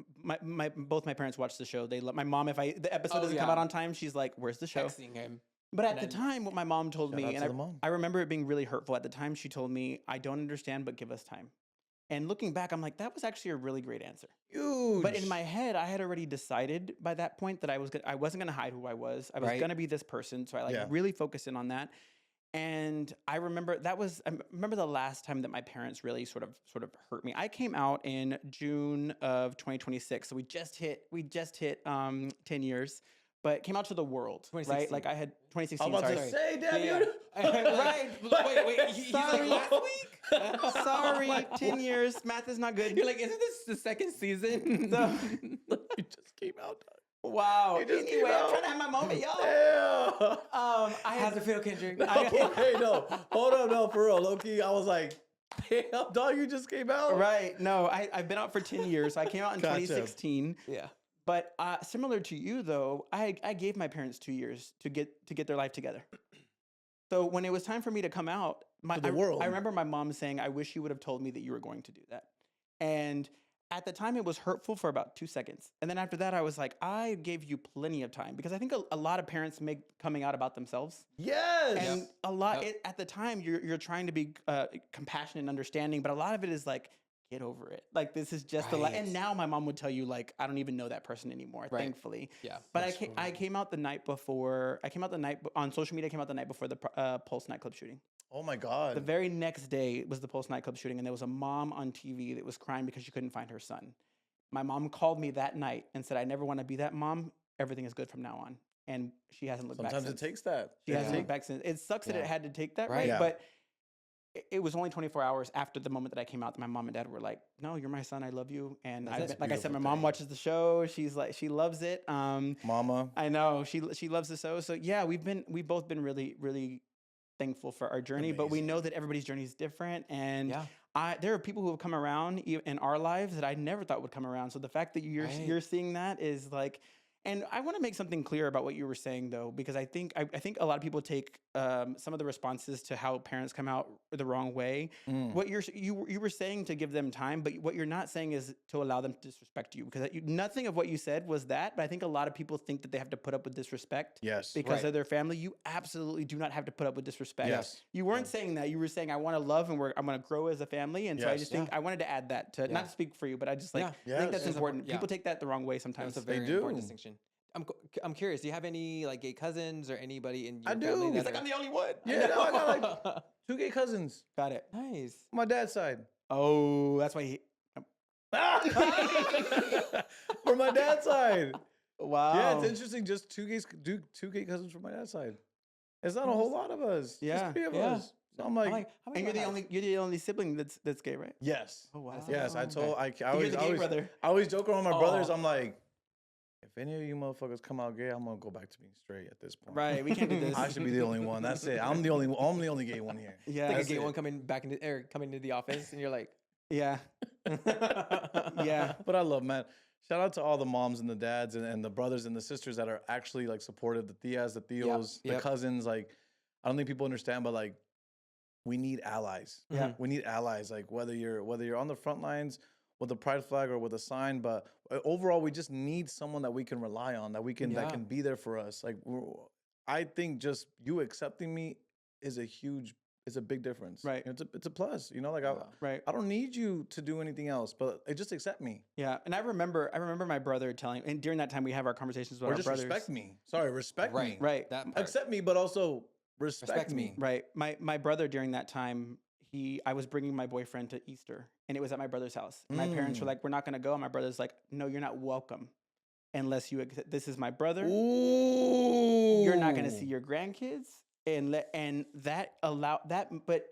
both my parents watched the show. They my mom, if the episode Oh, doesn't come yeah. out on time, she's like, "Where's the show?" Texting him. But at And the then- time, what my mom told Shout out me, to and the mom. I remember it being really hurtful at the time. She told me, "I don't understand, but give us time." And looking back, I'm like, that was actually a really great answer. Huge. But in my head, I had already decided by that point that I wasn't going to hide who I was. I was Right. going to be this person. So I Yeah. really focused in on that. And I remember the last time that my parents really sort of hurt me. I came out in June of 2026. So we just hit 10 years, but came out to the world, right? 2016. Like I had I'm 2016, about sorry. to say, damn Yeah, you. right. Wait. He's like, Sorry. last week? Sorry, 10 years. Math is not good. You're like, isn't this the second season? So- You just came out. wow. You just came Anyway, I'm out. trying to have my moment, y'all. Yeah. I How's had it feel, Kendrick? Hey, no. Hold up, no, for real. Low key, I was like, damn, dog, you just came out. Right. No, I've been out for 10 years. I came out in Gotcha. 2016. Yeah. But similar to you, though, I gave my parents 2 years to get their life together. So when it was time for me to come out, To the world. I remember my mom saying, "I wish you would have told me that you were going to do that." And at the time, it was hurtful for about 2 seconds. And then after that, I was like, I gave you plenty of time, because I think a lot of parents make coming out about themselves. Yes. And a lot Yep. at the time, you're trying to be compassionate and understanding, but a lot of it is like, get over it. Like, this is just a lot. Right. And now my mom would tell you, like, I don't even know that person anymore, Right. thankfully. Yeah. But That's I came out the night before. I came out the night on social media. I came out the night before the Pulse nightclub shooting. Oh my God. The very next day was the Pulse nightclub shooting, and there was a mom on TV that was crying because she couldn't find her son. My mom called me that night and said, "I never want to be that mom. Everything is good from now on." And she hasn't looked back Sometimes since. it takes that. She Yeah. hasn't looked back since. It sucks that it Yeah. had to take that Right. way, Yeah. but it was only 24 hours after the moment that I came out that my mom and dad were like, "No, you're my son. I love you." And That's a like I said, my beautiful mom thing. watches the show. She's like, she loves it. Mama. I know she loves the show. So yeah, we've both been really, really thankful for our journey, but we Amazing. know that everybody's journey is different. And Yeah. there are people who have come around in our lives that I never thought would come around. So the fact that Right. you're seeing that is like, and I want to make something clear about what you were saying, though, because I think a lot of people take some of the responses to how parents come out the wrong way. Mm. What you were saying to give them time, but what you're not saying is to allow them to disrespect you, because nothing of what you said was that. But I think a lot of people think that they have to put up with disrespect Yes. because Right. of their family. You absolutely do not have to put up with disrespect. Yes. You weren't saying that. You were saying, I want to love and I'm going to grow as a family. And so I Yes. just think I wanted to add that to Yeah. not to speak for you, but I just like Yeah. I Yes. think that's It's important. yeah. People take that the wrong way sometimes. That's a very They important do. distinction. I'm curious. Do you have any like gay cousins or anybody in your I family? do. that He's It's like are- I'm the only one. Yeah, no, I got like 2 gay cousins. Got it. Nice. On my dad's side. Oh, that's why he. For my dad's side. Wow. Yeah, it's interesting. Just two gay cousins from my dad's side. It's not a whole lot of us. Yeah, Just 3 of yeah. us. So I'm like, how many And do you're I the have? only sibling that's gay, right? yes. Oh wow. Yes, I told I You're always the gay brother. I always joke around my brothers. Aw. I'm like, if any of you motherfuckers come out gay, I'm gonna go back to being straight at this point. Right. We can't do this. I should be the only one. That's it. I'm the only gay one here. Yeah. Like a That's gay it. one coming into the office, and you're like, Yeah. Yeah. But I love, man. Shout out to all the moms and the dads and the brothers and the sisters that are actually like supportive. The tias, the tios, the yep. cousins. Like, I don't think people understand, but like, we need allies. Yeah. We need allies. Like whether you're on the front lines with a pride flag or with a sign, but overall, we just need someone that we can rely on, that Yeah. can be there for us. Like, I think just you accepting me is a big difference. Right. It's a plus. You know, like Right. I don't need you to do anything else, but just accept me Yeah. And I remember my brother telling, and during that time we have our conversations with or our just brothers. respect me. Sorry, respect me. right, Right. that part. Accept me, but also respect me. Right. My brother during that time, I was bringing my boyfriend to Easter, and it was at my brother's house. And my parents were like, "We're not gonna go." And my brother's like, "No, you're not welcome, unless you accept. This is my brother. Ooh. You're not gonna see your grandkids." And that allow that, but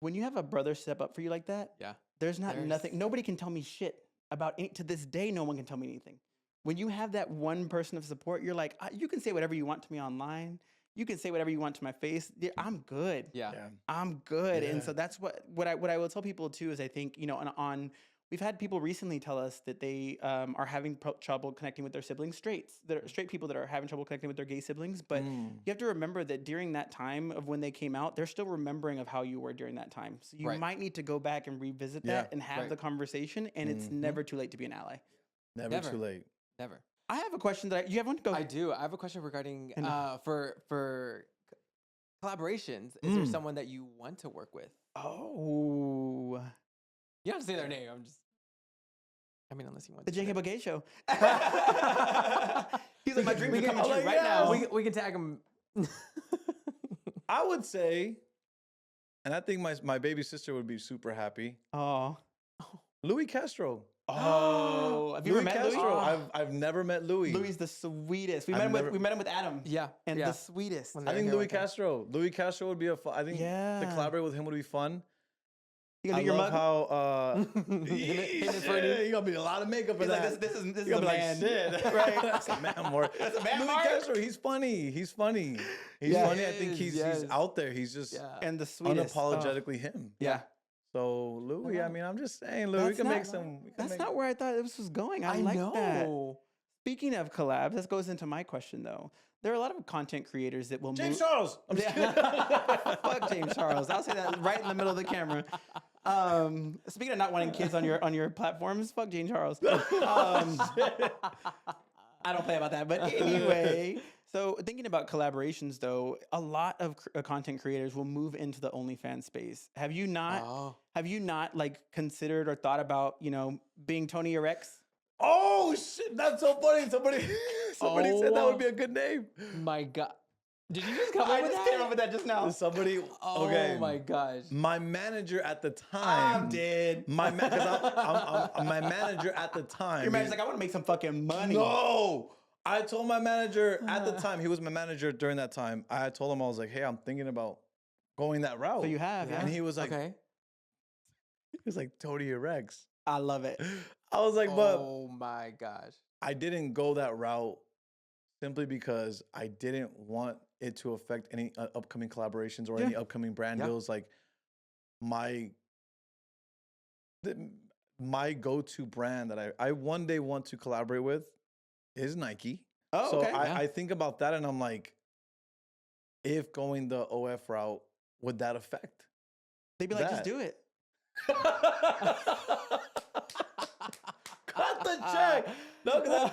when you have a brother step up for you like that, Yeah. there's There's- nothing. Nobody can tell me shit about any, to this day. No one can tell me anything. When you have that one person of support, you're like, you can say whatever you want to me online. You can say whatever you want to my face. Yeah, I'm good. Yeah. Yeah. I'm good. And Yeah. so that's what I will tell people too is I think, you know, on we've had people recently tell us that they are having trouble connecting with their siblings, straight people that are having trouble connecting with their gay siblings. But you have to remember that during that time of when they came out, they're still remembering of how you were during that time. So you Right. might need to go back and revisit Yeah. that and have Right. the conversation. And it's never too late to be an ally. Never too late. Never. I have a question that you have one? Go. I do. I have a question regarding And- for collaborations. Is there someone that you want to work with? Oh, You don't have to say their name. Unless you want the to. Jacob Gay Show. He's like, my dreams are coming true like, right yeah. now. We can tag him. I would say, and I think my baby sister would be super happy. Oh. Louis Castro. Oh, have you ever Louis met Castro. Louis? I've never met Louis. Louis the sweetest. We I've met him with Adam. Yeah. And yeah. the sweetest. When I they're think here Louis one time. Castro. Louis Castro would be a fun. I think to Yeah. collaborate with him would be fun. You gonna I do your love mug? how Him and Fernie. you gonna be a lot of makeup for He's like, that. this is You're a gonna be man. like, shit. Right. That's a man more. That's a man Louis mark. Castro, he's funny. He's funny. He's Yeah. funny. I think he's Yes. out there. He's just Yeah. And the sweetest. unapologetically him. Yeah. So Louis, I mean, I'm just saying, Louis, we That's can make not- some. That's not where I thought this was going. I like know. that. Speaking of collabs, this goes into my question though. There are a lot of content creators that will James move. Charles. I'm just kidding. Fuck James Charles. I'll say that right in the middle of the camera. Speaking of not wanting kids on your platforms, fuck James Charles. I don't play about that, but anyway. So thinking about collaborations, though, a lot of content creators will move into the OnlyFans space. Have you not? Oh. Have you not like considered or thought about being Tony or Rex? Oh shit, that's so funny. Somebody said that would be a good name. My God. Did you just come I up with just that? came up with that just now. Somebody. Oh okay. my gosh. My manager at the time. I'm dead. My my manager at the time. Your manager's like, I want to make some fucking money. No. I told my manager at the time, he was my manager during that time. I told him, I was like, hey, I'm thinking about going that route. So you have, yeah. And he was like, Okay. he was like, Tony or Rex. I love it. I was like, but Oh my gosh. I didn't go that route simply because I didn't want it to affect any upcoming collaborations or Yeah. any upcoming brand Yeah. deals. Like my go-to brand that I one day want to collaborate with is Nike. Oh, So okay. I think about that and I'm like, if going the OF route, would that affect? They'd be like, just that. do it. Cut the check. No, 'cause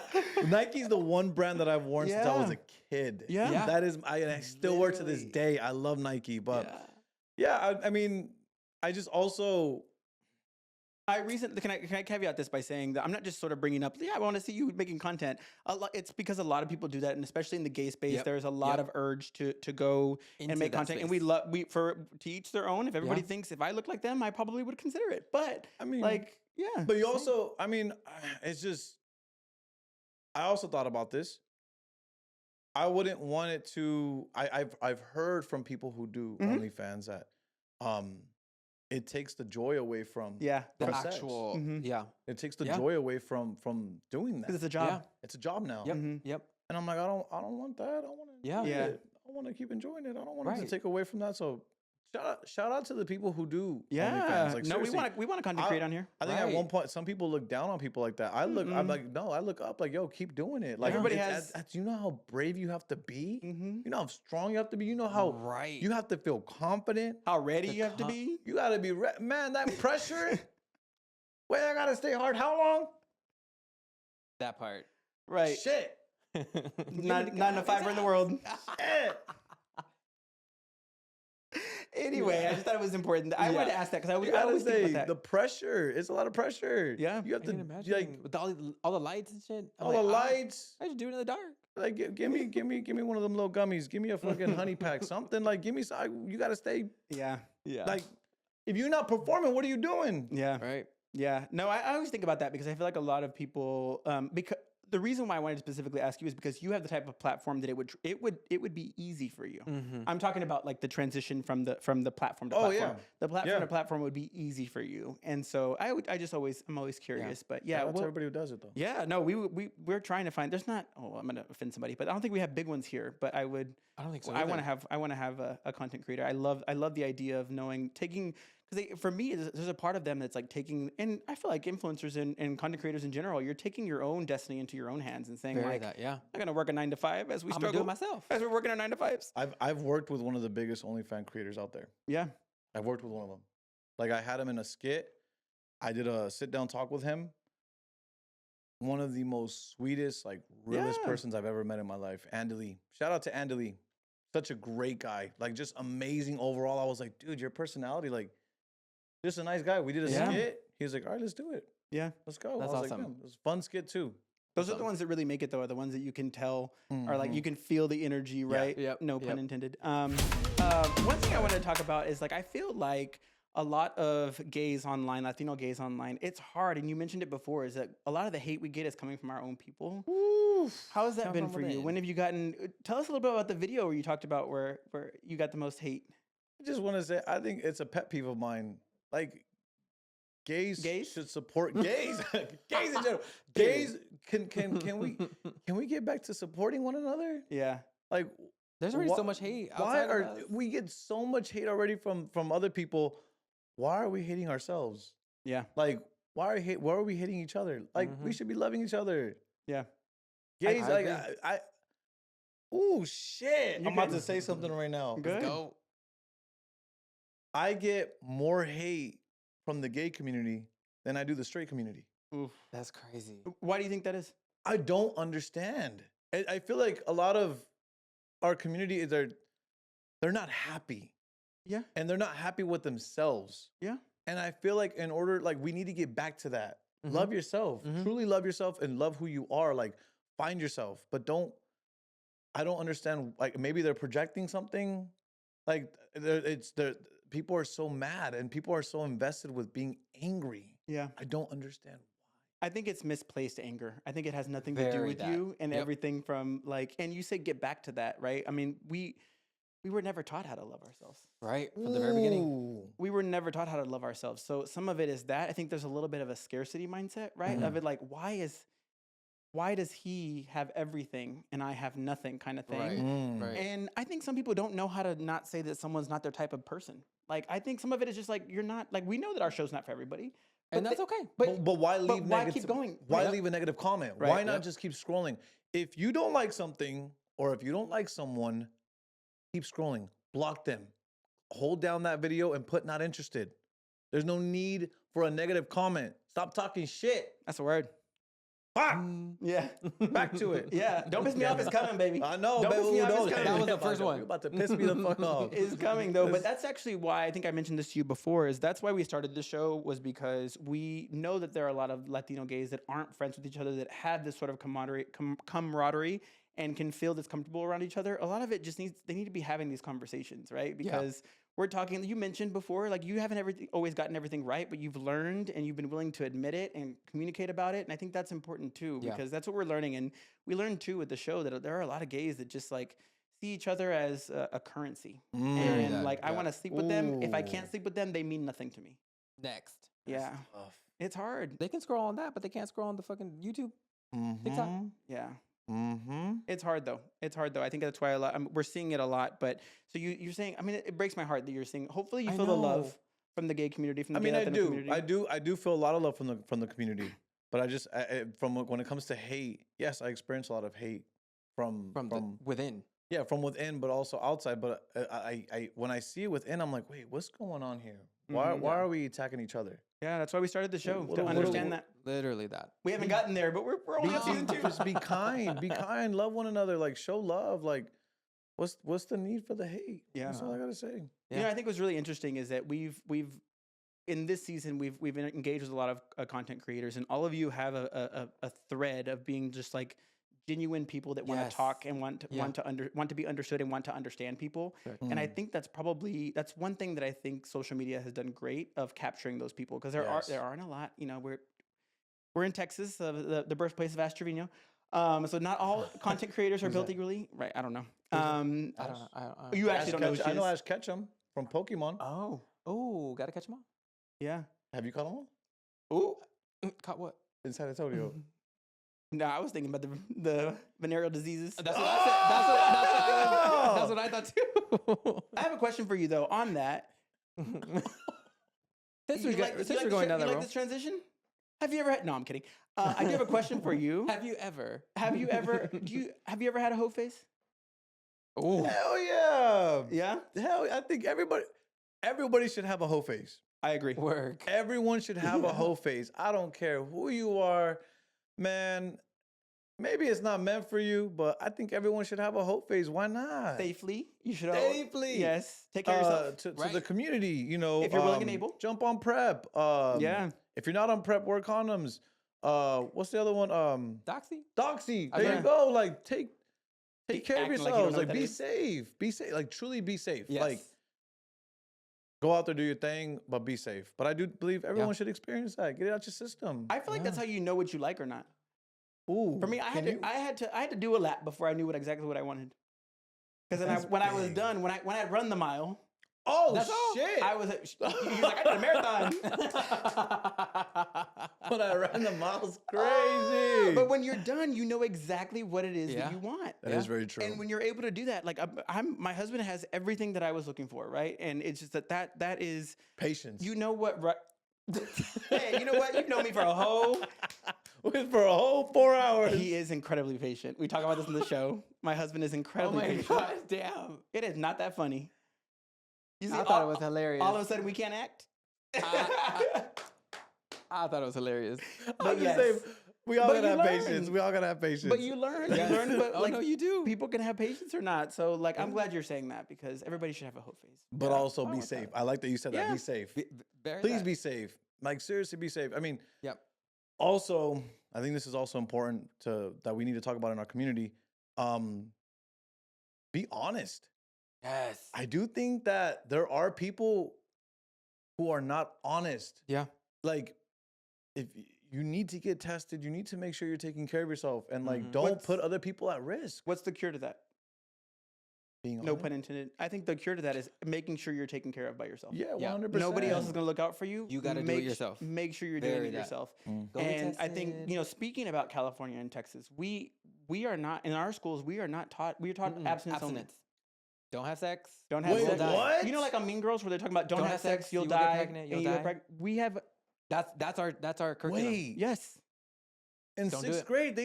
Nike's the one brand that I've worn since I was Yeah. a kid. Yeah. Yeah. That is, and I still wear to this Literally. day. I love Nike, but Yeah. yeah, I mean, I just also, I recently can I caveat this by saying that I'm not just sort of bringing up. Yeah, I want to see you making content. It's because a lot of people do that, and especially in the gay space, Yep, there's a lot yep. of urge to go Into and make that content. And space. for to each their own. If everybody Yeah. thinks if I look like them, I probably would consider it. But I mean, like, yeah, but you also, I mean, it's just. I also thought about this. I wouldn't want it to. I've heard from people who do Mhm. OnlyFans that, it takes the joy away from yeah, The from sex. actual, Mhm. yeah, It takes the Yeah. joy away from doing that. because it's a job. yeah, It's a job now. yep, Mhm. yep. And I'm like, I don't want that. I want to Yeah. Yeah. I want to keep enjoying it. I don't want it Right. to take away from that. So shout out to the people who do Yeah, OnlyFans. Like, no, we seriously, want to content I- create on here. I think at one Right. point some people look down on people like that. I'm Mm-mm. like, no, I look up like, yo, keep doing it. Like Everybody it's- has- you know how brave you have to be. Mm-hmm. You know how strong you have to be. You know how Right. you have to feel confident. How ready The you have to con- be? You got to be man. That pressure. Wait, I gotta stay hard. How long? that part. Right. Shit. Not enough fiber in the world. Shit. Anyway, I just thought it was important. I wanted to Yeah. ask that because I You gotta always think say about that. the pressure. It's a lot of pressure. Yeah. you have I can to imagine like with all the lights and shit. I'm all the like, lights. I should do it in the dark. Like give me one of them little gummies. Give me a fucking honey pack. Something like give me some. You gotta stay Yeah. Yeah. like. If you're not performing, what are you doing? Yeah. right. Yeah. No, I always think about that because I feel like a lot of people, because the reason why I wanted to specifically ask you is because you have the type of platform that it would be easy for you. Mm-hmm. I'm talking about like the transition from the platform to Oh, platform. yeah. The platform Yeah. to platform would be easy for you, and so I'm always curious. But yeah, Shout out to well, everybody who does it though. yeah, no, we're trying to find. There's not. Oh, I'm gonna offend somebody, but I don't think we have big ones here. But I would. I don't think so. I want either. to have a content creator. I love the idea of taking because for me there's a part of them that's like taking, and I feel like influencers and content creators in general, you're taking your own destiny into your own hands and saying Very like, that. Yeah. I'm not gonna work a 9 to 5 as we I'm gonna struggle do it myself. as we're working our 9 to 5s. I've worked with one of the biggest OnlyFans creators out there. Yeah. I've worked with one of them. Like I had him in a skit. I did a sit down talk with him. One of the most sweetest, like realest Yeah. persons I've ever met in my life. Andy. Shout out to Andy. Such a great guy. Like just amazing overall. I was like, dude, your personality, like just a nice guy. We did a Yeah. skit. He was like, all right, let's do it. Yeah. Let's go. That's I was awesome. like, it was a fun skit too. Those are the ones that really make it though, are the ones that you can tell are like Mhm. you can feel the energy, right? Yep, No pun yep. intended. One thing I want to talk about is like I feel like a lot of gays online, Latino gays online, it's hard, and you mentioned it before, is that a lot of the hate we get is coming from our own people. How has that Come been from for you? within. When have you gotten? Tell us a little bit about the video where you talked about where you got the most hate. I just want to say, I think it's a pet peeve of mine. Like, gays, Gays? should support gays. Gays in general. Gays, can we get back to supporting one another? Yeah, Like, There's already wha- so much hate. why outside of are us. we get so much hate already from other people? Why are we hating ourselves? yeah, Like, why are we hating each other? Like, we Mhm. should be loving each other. yeah. Gays, I like, agree. oh shit! You I'm about good? to say something right now. Good. Go. I get more hate from the gay community than I do the straight community. Oof. That's crazy. Why do you think that is? I don't understand. I feel like a lot of our community is they're not happy. Yeah. And they're not happy with themselves. Yeah. And I feel like in order, like we need to get back to that. Mhm. Love yourself. Mhm. Truly love yourself and love who you are. Like find yourself. But I don't understand. Like maybe they're projecting something. Like people are so mad and people are so invested with being angry. Yeah. I don't understand. I think it's misplaced anger. I think it has nothing to do Very with that. you and Yep. everything from like, and you say get back to that, right? I mean, we were never taught how to love ourselves. Right from the very beginning. Ooh. We were never taught how to love ourselves. So some of it is that. I think there's a little bit of a scarcity mindset, right? Of it like, why does he have everything and I have nothing kind of thing? Right. Mm. Right. And I think some people don't know how to not say that someone's not their type of person. Like I think some of it is just like you're not like we know that our show's not for everybody. And but that's the- okay. But why leave why negative? keep going? Why Right. leave a negative comment? Right. Why not Yep. just keep scrolling? If you don't like something or if you don't like someone, keep scrolling. Block them. Hold down that video and put not interested. There's no need for a negative comment. Stop talking shit. That's a word. Fuck! Yeah. Back to it. Yeah. Don't piss me off. It's coming, baby. I know, Don't baby. piss me off, it's Don't. coming. That was the first one. You're about to piss me the fuck off. Is coming though, but that's actually why I think I mentioned this to you before. Is that's why we started the show, was because we know that there are a lot of Latino gays that aren't friends with each other, that have this sort of camaraderie and can feel this comfortable around each other. A lot of it just they need to be having these conversations, right? Because we're talking. You mentioned before, like you haven't always gotten everything right, but you've learned and you've been willing to admit it and communicate about it. And I think that's important too, because that's what we're learning. And we learned too with the show that there are a lot of gays that just like see each other as a currency, and like I want to sleep with them. If I can't sleep with them, they mean nothing to me. Next. Yeah, it's hard. They can scroll on that, but they can't scroll on the fucking YouTube, TikTok. Yeah. Mm-hmm. It's hard though. It's hard though. I think that's why we're seeing it a lot. But so you're saying, I mean, it breaks my heart that you're saying. Hopefully, you feel the love from the gay community. From the gay Latino community. I do feel a lot of love from the community. But I just from when it comes to hate, yes, I experience a lot of hate from within. Yeah, from within, but also outside. But I when I see it within, I'm like, wait, what's going on here? Why are we attacking each other? Yeah, that's why we started the show, What to do- what do- understand that. Literally that. We haven't gotten there, but we're only on season 2. Just be kind, love one another, like show love. Like, what's the need for the hate? Yeah. That's all I gotta say. You know, I think what's really interesting is that we've in this season we've engaged with a lot of content creators, and all of you have a thread of being just like genuine people that want to talk and want to be understood and want to understand people. And I think that's one thing that I think social media has done great of capturing those people, because there aren't a lot. You know, we're in Texas, the birthplace of Astrovino. So not all content creators are built equally, right? I don't know. I don't know. You actually don't know who she I know is. Ash Ketchum from Pokemon. Oh, gotta catch them all. Yeah. Have you caught him all? Ooh. Caught what? In San Antonio. No, I was thinking about the venereal diseases. That's what I said. That's what I thought too. I have a question for you though on that. Since we're going down that road, this transition? Have you ever had? No, I'm kidding. I do have a question for you. Have you ever? Have you ever ever had a hoe face? Oh, Hell yeah. Yeah. Hell, I think everybody should have a hoe face. I agree. work. Everyone should have a hoe face. I don't care who you are, man. Maybe it's not meant for you, but I think everyone should have a hoe face. Why not? Safely. You should Safely. Yes. Take care of yourself. To the community, you know. If you're willing and able. Jump on PrEP. Yeah. If you're not on PrEP, wear condoms. What's the other one? Doxy? Doxy. Oh, There yeah. you go. Like take care of acting like you don't yourselves. know Like, what that be is. safe. Be safe. Like truly be safe. Yes. Like go out there, do your thing, but be safe. But I do believe everyone should experience that. Get it out your system. I feel like that's how you know what you like or not. Ooh. For me, I had to do a lap before I knew exactly what I wanted. Because when I was done, when I had run the mile, Oh That's all. shit! I was he's like, I did a marathon. When I ran the miles, crazy. But when you're done, you know exactly what it is that you want. That is very true. And when you're able to do that, like my husband has everything that I was looking for, right? And it's just that is Patience. you know what, right? Hey, you know what? You know me for a whole. For a whole 4 hours. He is incredibly patient. We talk about this in the show. My husband is Oh incredibly my patient. god, damn. It is not that funny. You see, I thought it was hilarious. all of a sudden we can't act. I thought it was hilarious. I'm yes. just saying, we all But gotta you have learn. patience. We all gotta have patience. But you learn. You learn. But Oh, like, no, you do. people can have patience or not. So like, I'm glad you're saying that because everybody should have a hoe face. But Yeah, also I be want safe. that. I like that you said that. Yeah. Be safe. Very Please that. be safe. Like seriously, be safe. I mean, Yep. also, I think this is also important that we need to talk about in our community. Be honest. Yes. I do think that there are people who are not honest. Yeah. Like, if you need to get tested, you need to make sure you're taking care of yourself and like Mhm. don't put other people at risk. What's the cure to that? Being No honest. pun intended. I think the cure to that is making sure you're taken care of by yourself. Yeah, Yeah. 100%. Nobody else is going to look out for you. You gotta do it Make yourself. Make sure you're doing Very it that. yourself. Mm. Go get And I think, tested. you know, speaking about California and Texas, we are not in our schools. We are not taught. We are taught Mm-mm. abstinence only. Don't have sex. Don't have Wait, sex. what? You know, like on Mean Girls, where they're talking about don't, have sex, you'll you will get die, pregnant, you'll and you'll die. get pregnant. We have That's our curriculum. Wait, yes. in Don't do sixth it. grade,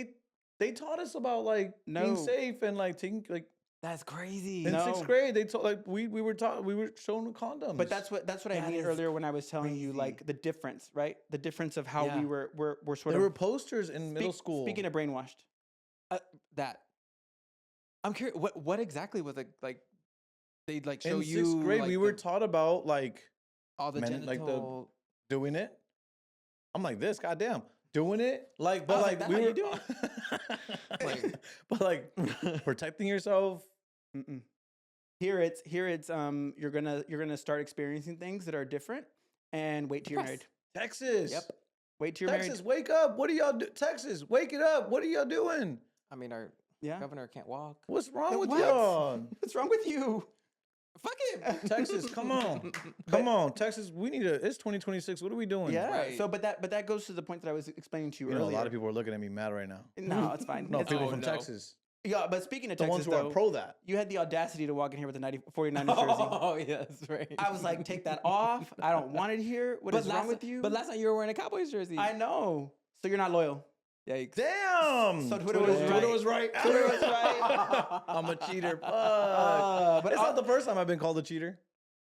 they taught us about like No. being safe and like taking like That's crazy. In No. sixth grade, they told like we were taught we were shown condoms. But that's what I That mean is earlier when I was telling you crazy. like the difference, right? The difference of how Yeah. we were sort there of were posters in middle school. Speaking of brainwashed, That I'm curious. What exactly was it like? They'd like show in you sixth grade, like, we were the- taught about like all the men, genital. like the doing it. I'm like this, goddamn, doing it. Like, I but was like like, we "That how were you do it?" like, but like protecting yourself. mm-mm. Here it's you're gonna start experiencing things that are different, and wait till you're married. Texas. Yep. Wait till you're Texas, married. wake up. What are y'all do? Texas, wake it up. What are y'all doing? I mean, our Yeah. governor can't walk. What's wrong with What? y'all? What's wrong with you? Fuck him. Texas, come on. Come on, Texas. We need it's 2026. What are we doing? Yeah. Right. So, but that goes to the point that I was explaining to you You know, earlier. a lot of people are looking at me mad right now. No, it's fine. No, It's people fine. from no. Texas. Yeah, but speaking of The Texas, ones who though, are pro that. you had the audacity to walk in here with a 49ers jersey. Oh yes, right. I was like, take that off. I don't want it here. What is wrong with you? But last night you were wearing a Cowboys jersey. I know. So you're not loyal. Yikes. Damn. So Twitter was Twitter right. was right. Twitter was right. I'm a cheater. Fuck. But It's not the first time I've been called a cheater.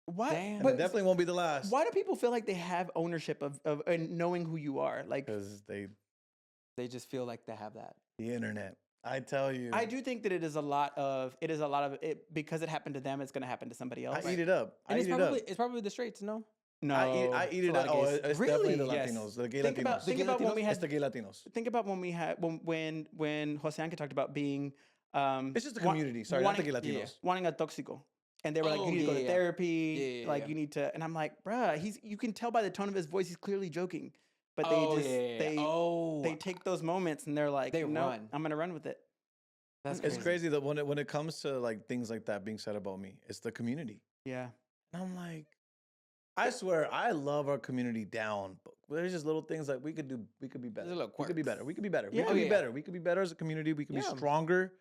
Why? Damn. And it definitely won't be the last. Why do people feel like they have ownership of and knowing who you are? Like, Because They just feel like they have that. the internet. I tell you. I do think that it is a lot of it because it happened to them. It's going to happen to somebody else. I eat it up. I And it's eat it probably up. it's probably the straights, no? No, I eat it's a it lot up. of Oh, gays. it's definitely the Really? Yes. Latinos. The gay Think Latinos. about gay when we It's had the gay Latinos. think about when we had when Jose Anke talked about being It's just the wa- community. Sorry, not the gay wanting- Latinos. wanting a toxico. And they were like, Oh, you need to go yeah, to yeah. therapy. Yeah, yeah, like yeah. you need to. And I'm like, bruh, you can tell by the tone of his voice, he's clearly joking. But they Oh, just yeah. they take those moments and they're like, They no, run. I'm gonna run with it. That's It's crazy that when it comes to like things like that being said about me, it's the community. Yeah. And I'm like, I swear, I love our community down, but there's just little things that we could do. We could be better. little We could be better. quirks. We could be better. Yeah. We could Oh, be yeah. better. We could be better as a community. We could be Yeah. stronger.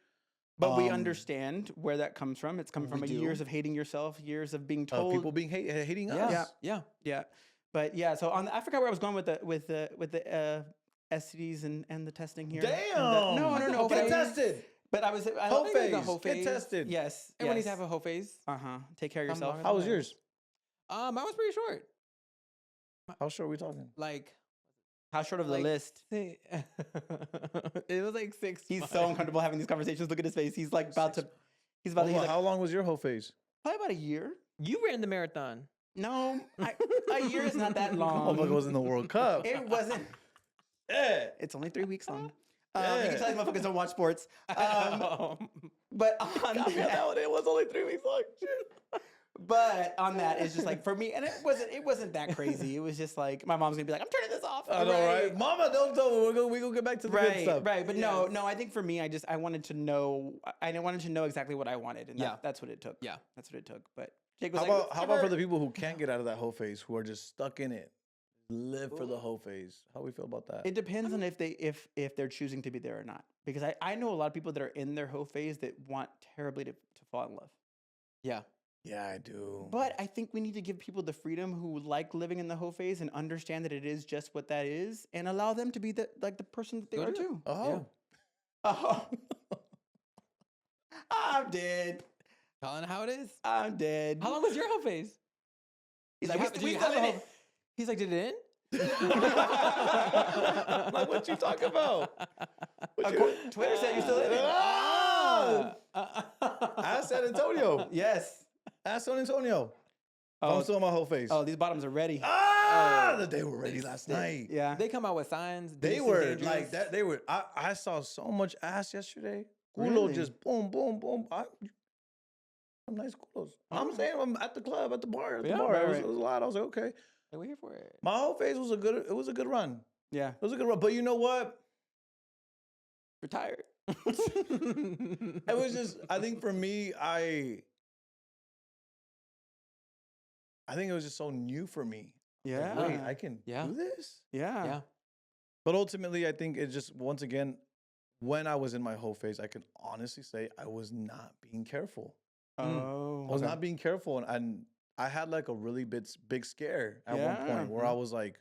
But we Um, understand where that comes from. It's come from We do. years of hating yourself, years of being Of told. people being hating us. Yeah. Yeah. Yeah. But yeah, so I forgot where I was going with the STDs and the testing here. Damn. No. Whole Get phase. tested. But I was Whole think phase. the whole Get phase. tested. yes. Everyone needs yes. to have a whole phase. Take care of Come yourself. on. How was yours? Mine was pretty short. How short are we talking? Like How short of the like, list? it was like 6 He's months. so uncomfortable having these conversations. Look at his face. He's like about to. He's about to. He's like, How long was your whole phase? probably about a year. You ran the marathon. No, a year is not that long. Oh, was in the World Cup. It wasn't. Yeah. It's only 3 weeks long. You Yeah. can tell these motherfuckers don't watch sports. But on I feel that one. It was only 3 weeks long. But on that, it's just like for me, and it wasn't that crazy. It was just like my mom's gonna be like, I'm turning this off. I know, right? Mama, don't tell me. We're gonna get back to the good Right, stuff. right. But no. I think for me, I wanted to know. I wanted to know exactly what I wanted, and Yeah. that's what it took. Yeah. That's what it took. But Jake was How like, about how about for the people who can't get out of that whole phase, who are just stuck in it, live for the whole phase? How we feel about that? It depends on if they're choosing to be there or not. Because I know a lot of people that are in their whole phase that want terribly to fall in love. Yeah. Yeah, I do. But I think we need to give people the freedom who like living in the hoe phase and understand that it is just what that is, and allow them to be the person that they Go are do it. too. Oh, Oh, I'm dead. Calling it how it is. I'm dead. How long was your whole phase? He's Did like, you we have- still did you in have a it. He's like, did it end? like what you talking about? Twitter said you still in it. Ah! Ah! Ask San Antonio. Yes. Ask San Antonio. Oh, I'm still on my whole face. oh, these bottoms are ready. They were ready last night. Yeah. They come out with signs. They decent, were dangerous. like that. They were. I saw so much ass yesterday. Culo Really? just boom, boom, boom. Some nice culos. I'm saying I'm at the club, at the bar, at the Yeah, bar. right, It was, right. it was a lot. I was like, okay. Hey, we're here for it. My whole phase was a good. It was a good run. Yeah. It was a good run. But you know what? Retired. It was just. I think for me, I think it was just so new for me. Yeah. Like, wait, I can Yeah. do this. Yeah. Yeah. But ultimately, I think it just once again, when I was in my whole phase, I can honestly say I was not being careful. Oh. I was not being careful, and I had like a really big scare at one Yeah. point where I was like,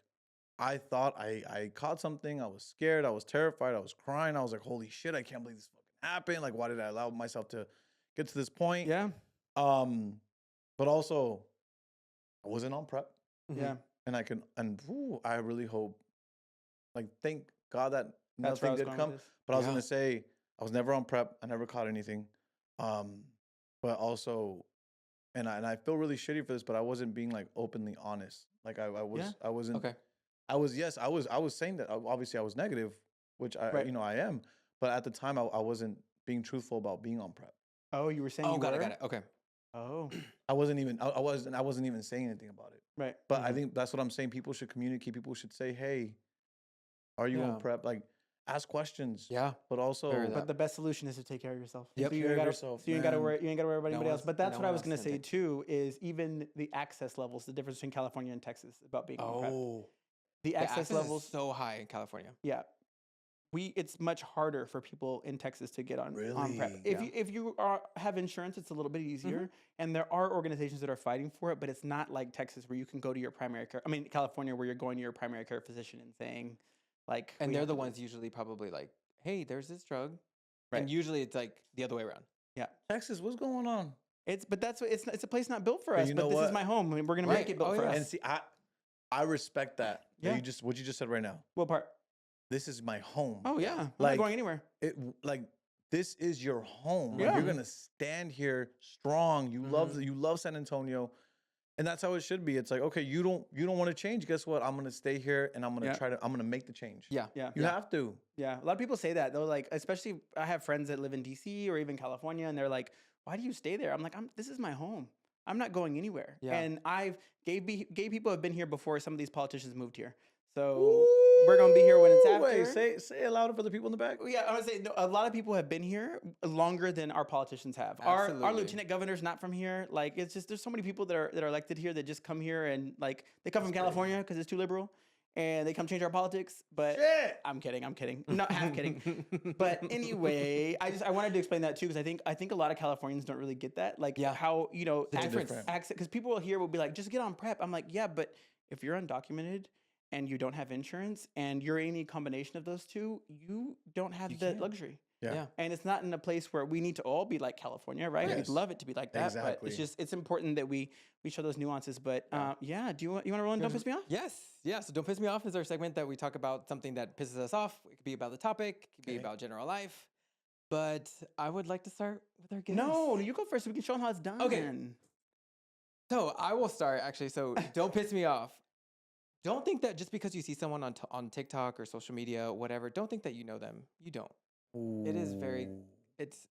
I thought I caught something. I was scared. I was terrified. I was crying. I was like, holy shit! I can't believe this fucking happened. Like, why did I allow myself to get to this point. Yeah. But also, I wasn't on prep, Yeah. and I really hope, like, thank God that That's where I nothing was did going come. with this. But I was Yeah. gonna say I was never on prep. I never caught anything. But also, and I feel really shitty for this, but I wasn't being like openly honest. Like I wasn't. Okay. I was saying that obviously I was negative, which Right. I am. But at the time, I wasn't being truthful about being on prep. Oh, you were saying Oh, you got were? it. Okay. Oh, I wasn't even saying anything about it. right. But I think that's what I'm saying. People should communicate. People should say, "Hey, are you Yeah. on prep?" Like, ask questions. Yeah. But also, Very that. But the best solution is to take care of yourself. Yep. So you Take ain't care of gotta, yourself, so you ain't gotta man. worry. You ain't gotta worry about anybody else. one's- But that's no what I one was else gonna can say take- too. Is even the access levels, the difference between California and Texas about being on prep. Oh. The The access access levels. is so high in California. Yeah. It's much harder for people in Texas to get on prep. Really? If you have insurance, it's a little bit easier, and there are organizations that are fighting for it. But it's not like Texas where you can go to your primary care. I mean, California where you're going to your primary care physician and saying, like, And we they're have the to do ones this. usually probably like, hey, there's this drug. Right. And usually it's like the other way around. Yeah. Texas, what's going on? But that's what it's a place not built for But us. you But know this is what? my home, and we're gonna Right. make it built Oh, for yeah. us. And see, I respect that. Yeah. What you just said right now. What part? This is my home. Oh yeah, I'm Like, not going anywhere. Like, this is your home. Like, Yeah. you're gonna stand here strong. You love San Antonio, and that's how it should be. It's like, okay, you don't want to change. Guess what? I'm gonna stay here, and I'm gonna I'm gonna make the change. Yeah. Yeah. You have to. Yeah, a lot of people say that though. Like, especially I have friends that live in DC or even California, and they're like, "Why do you stay there?" I'm like, "This is my home. I'm not going anywhere." Yeah. And gay people have been here before. Some of these politicians moved here, so we're gonna be here when it's after. Wait, say it louder for the people in the back. Yeah, I would say no, a lot of people have been here longer than our politicians have. Our Absolutely. lieutenant governor's not from here. Like, it's just there's so many people that are elected here that just come here and like they come from California because it's too liberal, and they come change our politics. But Shit. I'm kidding, not half kidding. But anyway, I wanted to explain that too because I think a lot of Californians don't really get that. Like, Yeah. how difference. access because people here will be like, just get on prep. I'm like, yeah, but if you're undocumented and you don't have insurance and you're any combination of those two, you don't have the luxury. Yeah. Yeah. And it's not in a place where we need to all be like California, right? Yes. We'd love it to be like that, but Exactly. it's important that we show those nuances. But yeah, do you want to roll in? Don't piss me off. Yes. Yeah. So Don't Piss Me Off is our segment that we talk about something that pisses us off. It could be about the topic, it could be about general life. But I would like to start with our guest. No, you go first so we can show them how it's done. Okay. So I will start actually. So Don't Piss Me Off. Don't think that just because you see someone on TikTok or social media, whatever, don't think that you know them. You don't. It is very, it's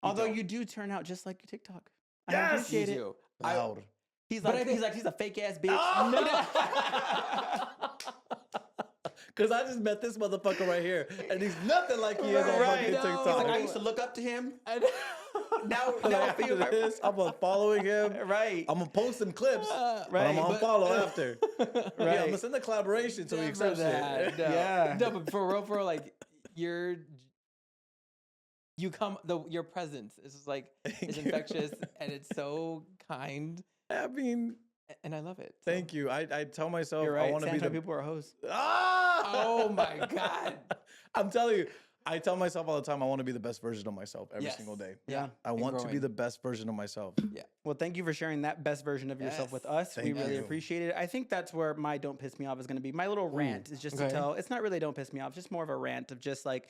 Although don't. you do turn out just like your TikTok. Yes! I appreciate you it. do. Loud. He's But like, I think- he's a fake ass bitch. Because I just met this motherfucker right here, and he's nothing like he is on Right. fucking No. TikTok. He's like, I used to look up to him. Now Like, I after feel this, I'm unfollowing him. right. I'm gonna post some clips, but right, I'm gonna but- unfollow after. Yeah, I'm Right. gonna send the collaboration so he Never accepts that. it. No. Yeah. No, but for real, like your presence is just like it's Thank you. infectious and it's so kind, I mean, and I love it. So- thank you. I tell myself You're right. I want to San be the Antonio people are hoes. Oh my God. I'm telling you, I tell myself all the time I want to be the best version of myself every Yes. single day. Yeah. I and want to be growing. the best version of myself. Well, thank you for sharing that best version of yourself with us. We Thank really you. appreciate it. I think that's where my don't piss me off is going to be. My little rant is just to okay. tell. It's not really don't piss me off. Just more of a rant of just like,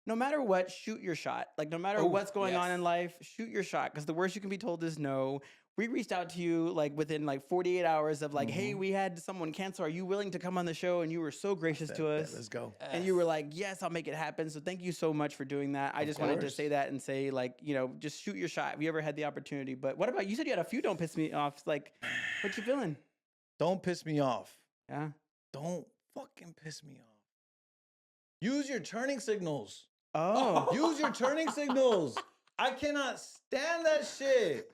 no matter what, shoot your shot. Like no matter Oh, what's going on yes. in life, shoot your shot. Because the worst you can be told is no. We reached out to you like within like 48 hours of like, hey, we had someone cancel. Are you willing to come on the show? And you were so gracious to us. Let's go. And you were like, yes, I'll make it happen. So thank you so much for doing that. I just wanted to course. say that and say, like, you know, just shoot your shot. Have you ever had the opportunity? But what about you? Said you had a few don't piss me off. Like, what you feeling? Don't piss me off. Yeah. Don't fucking piss me off. Use your turning signals. Oh. Use your turning signals. I cannot stand that shit.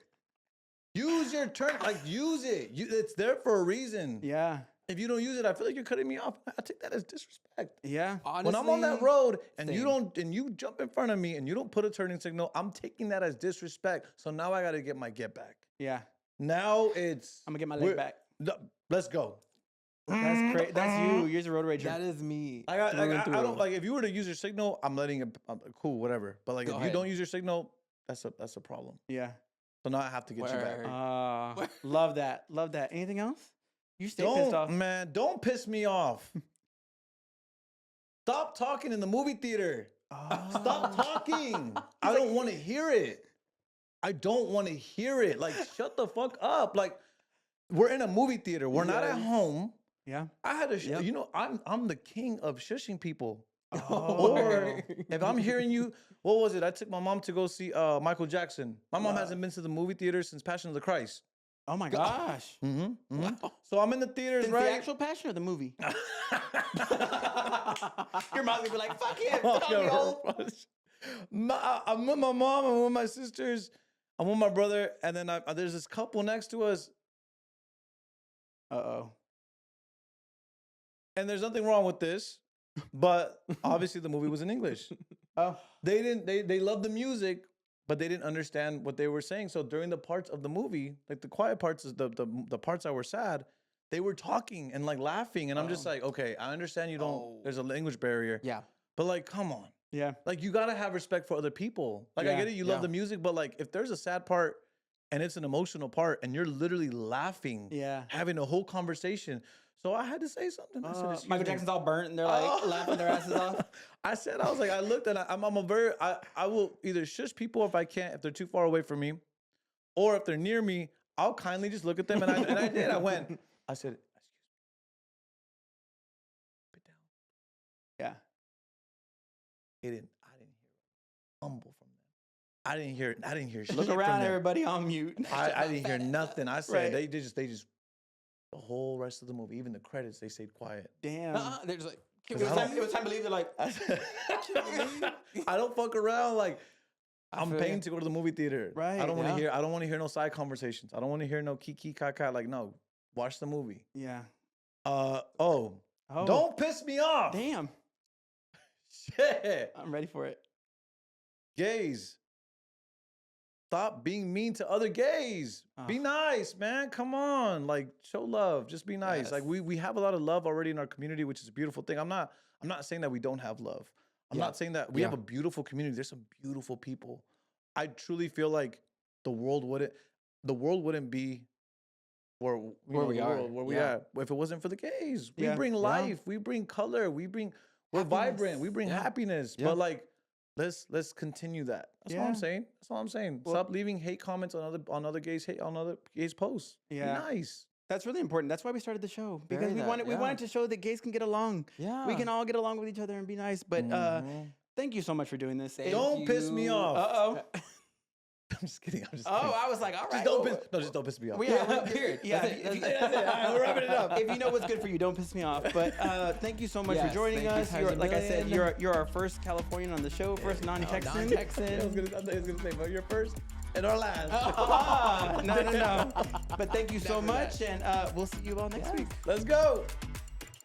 Use your turn, use it. It's there for a reason. Yeah. If you don't use it, I feel like you're cutting me off. I take that as disrespect. Yeah. Honestly, When I'm on that road and same. you jump in front of me and you don't put a turning signal, I'm taking that as disrespect. So now I got to get my get back. Yeah. Now it's I'm gonna get my leg we're- back. No, let's go. That's great. That's you. You're the road rager. That is me. I got. Through and I through. don't like if you were to use your signal, I'm letting it. Cool, whatever. But like Go if ahead. you don't use your signal, that's a problem. Yeah. So now I have to get you Word. back. Love that. Love that. Anything else? You stay pissed off. Man, don't piss me off. Stop talking in the movie theater. Stop talking. I don't want to hear it. I don't want to hear it. Like, shut the fuck up. Like, we're in a movie theater. We're not at home. Yeah. I had to, you know, I'm the king of shushing people. Oh. Or if I'm hearing you, what was it? I took my mom to go see Michael Jackson. My mom hasn't been to the movie theater since Passion of the Christ. Oh my gosh. So I'm in the theaters, Since right? the actual Passion or the movie? Your mom's gonna be like, fuck him. Oh, Tell me yeah, old. I'm with my mom, I'm with my sisters, I'm with my brother, and then there's this couple next to us, Uh-oh. and there's nothing wrong with this, but obviously the movie was in English. Oh. They loved the music, but they didn't understand what they were saying. So during the parts of the movie, like the quiet parts, the parts that were sad, they were talking and like laughing, and I'm just like, okay, I understand you don't. There's a language barrier. Yeah. But like, come on. Yeah. Like, you gotta have respect for other people. Like, I Yeah, get it, you love the music, but like, if there's a sad part and it's an emotional part and you're literally laughing, Yeah. having a whole conversation. So I had to say something. I said, "Excuse Michael me." Jackson's all burnt and they're like laughing their asses off. I said, I was like, I looked and I'm a very, I will either shush people if I can't, if they're too far away from me, or if they're near me, I'll kindly just look at them. And I did. I said, excuse me. Put down. Yeah. I didn't hear humble from them. I didn't hear shit Look from around, them. everybody on mute. I didn't hear nothing. I said Right. they just the whole rest of the movie, even the credits, they stayed quiet. Damn. They're just like, It was time to leave. They're like, I said, I don't fuck around. Like, I'm feel paying ya. to go to the movie theater. Right, I don't want to yeah. hear. I don't want to hear no side conversations. I don't want to hear no kiki kaka. Like, no, watch the movie. yeah. Oh, Oh. don't piss me off. Damn. Shit. I'm ready for it. Gays, stop being mean to other gays. Be Ugh. nice, man. Come on, like, show love. Just be nice. Yes. Like, we have a lot of love already in our community, which is a beautiful thing. I'm not saying that we don't have love. I'm Yeah. not saying that we have a beautiful community. There's some beautiful people. I truly feel like the world wouldn't be where we are. where we Yeah. are if it wasn't for the gays. We Yeah. bring Yeah. life. We bring color. We're Happiness. vibrant. We bring Yeah. happiness. Yeah. But like, let's continue that. That's all Yeah. I'm saying. That's all I'm saying. Well- Stop leaving hate comments on other gays posts. Yeah. Be nice. That's really important. That's why we started the show because Very we that, wanted yeah. to show that gays can get along. Yeah. We can all get along with each other and be nice. But thank you so much for doing this. Thank Don't piss me you. off. Uh-oh. I'm just kidding. I'm just Oh, kidding. I was like, all right. Just don't piss me off. Period. Yeah, That's it. if you- That's it. All right, we're wrapping it up. If you know what's good for you, don't piss me off. But thank you so much for Yes, joining thank you, us. times a Like I said, million. you're our first Californian on the show, first non-Texan. I Non-Texan. was gonna say, but you're first and our last. No. But thank you so Never much, and we'll see you all next week. Let's go.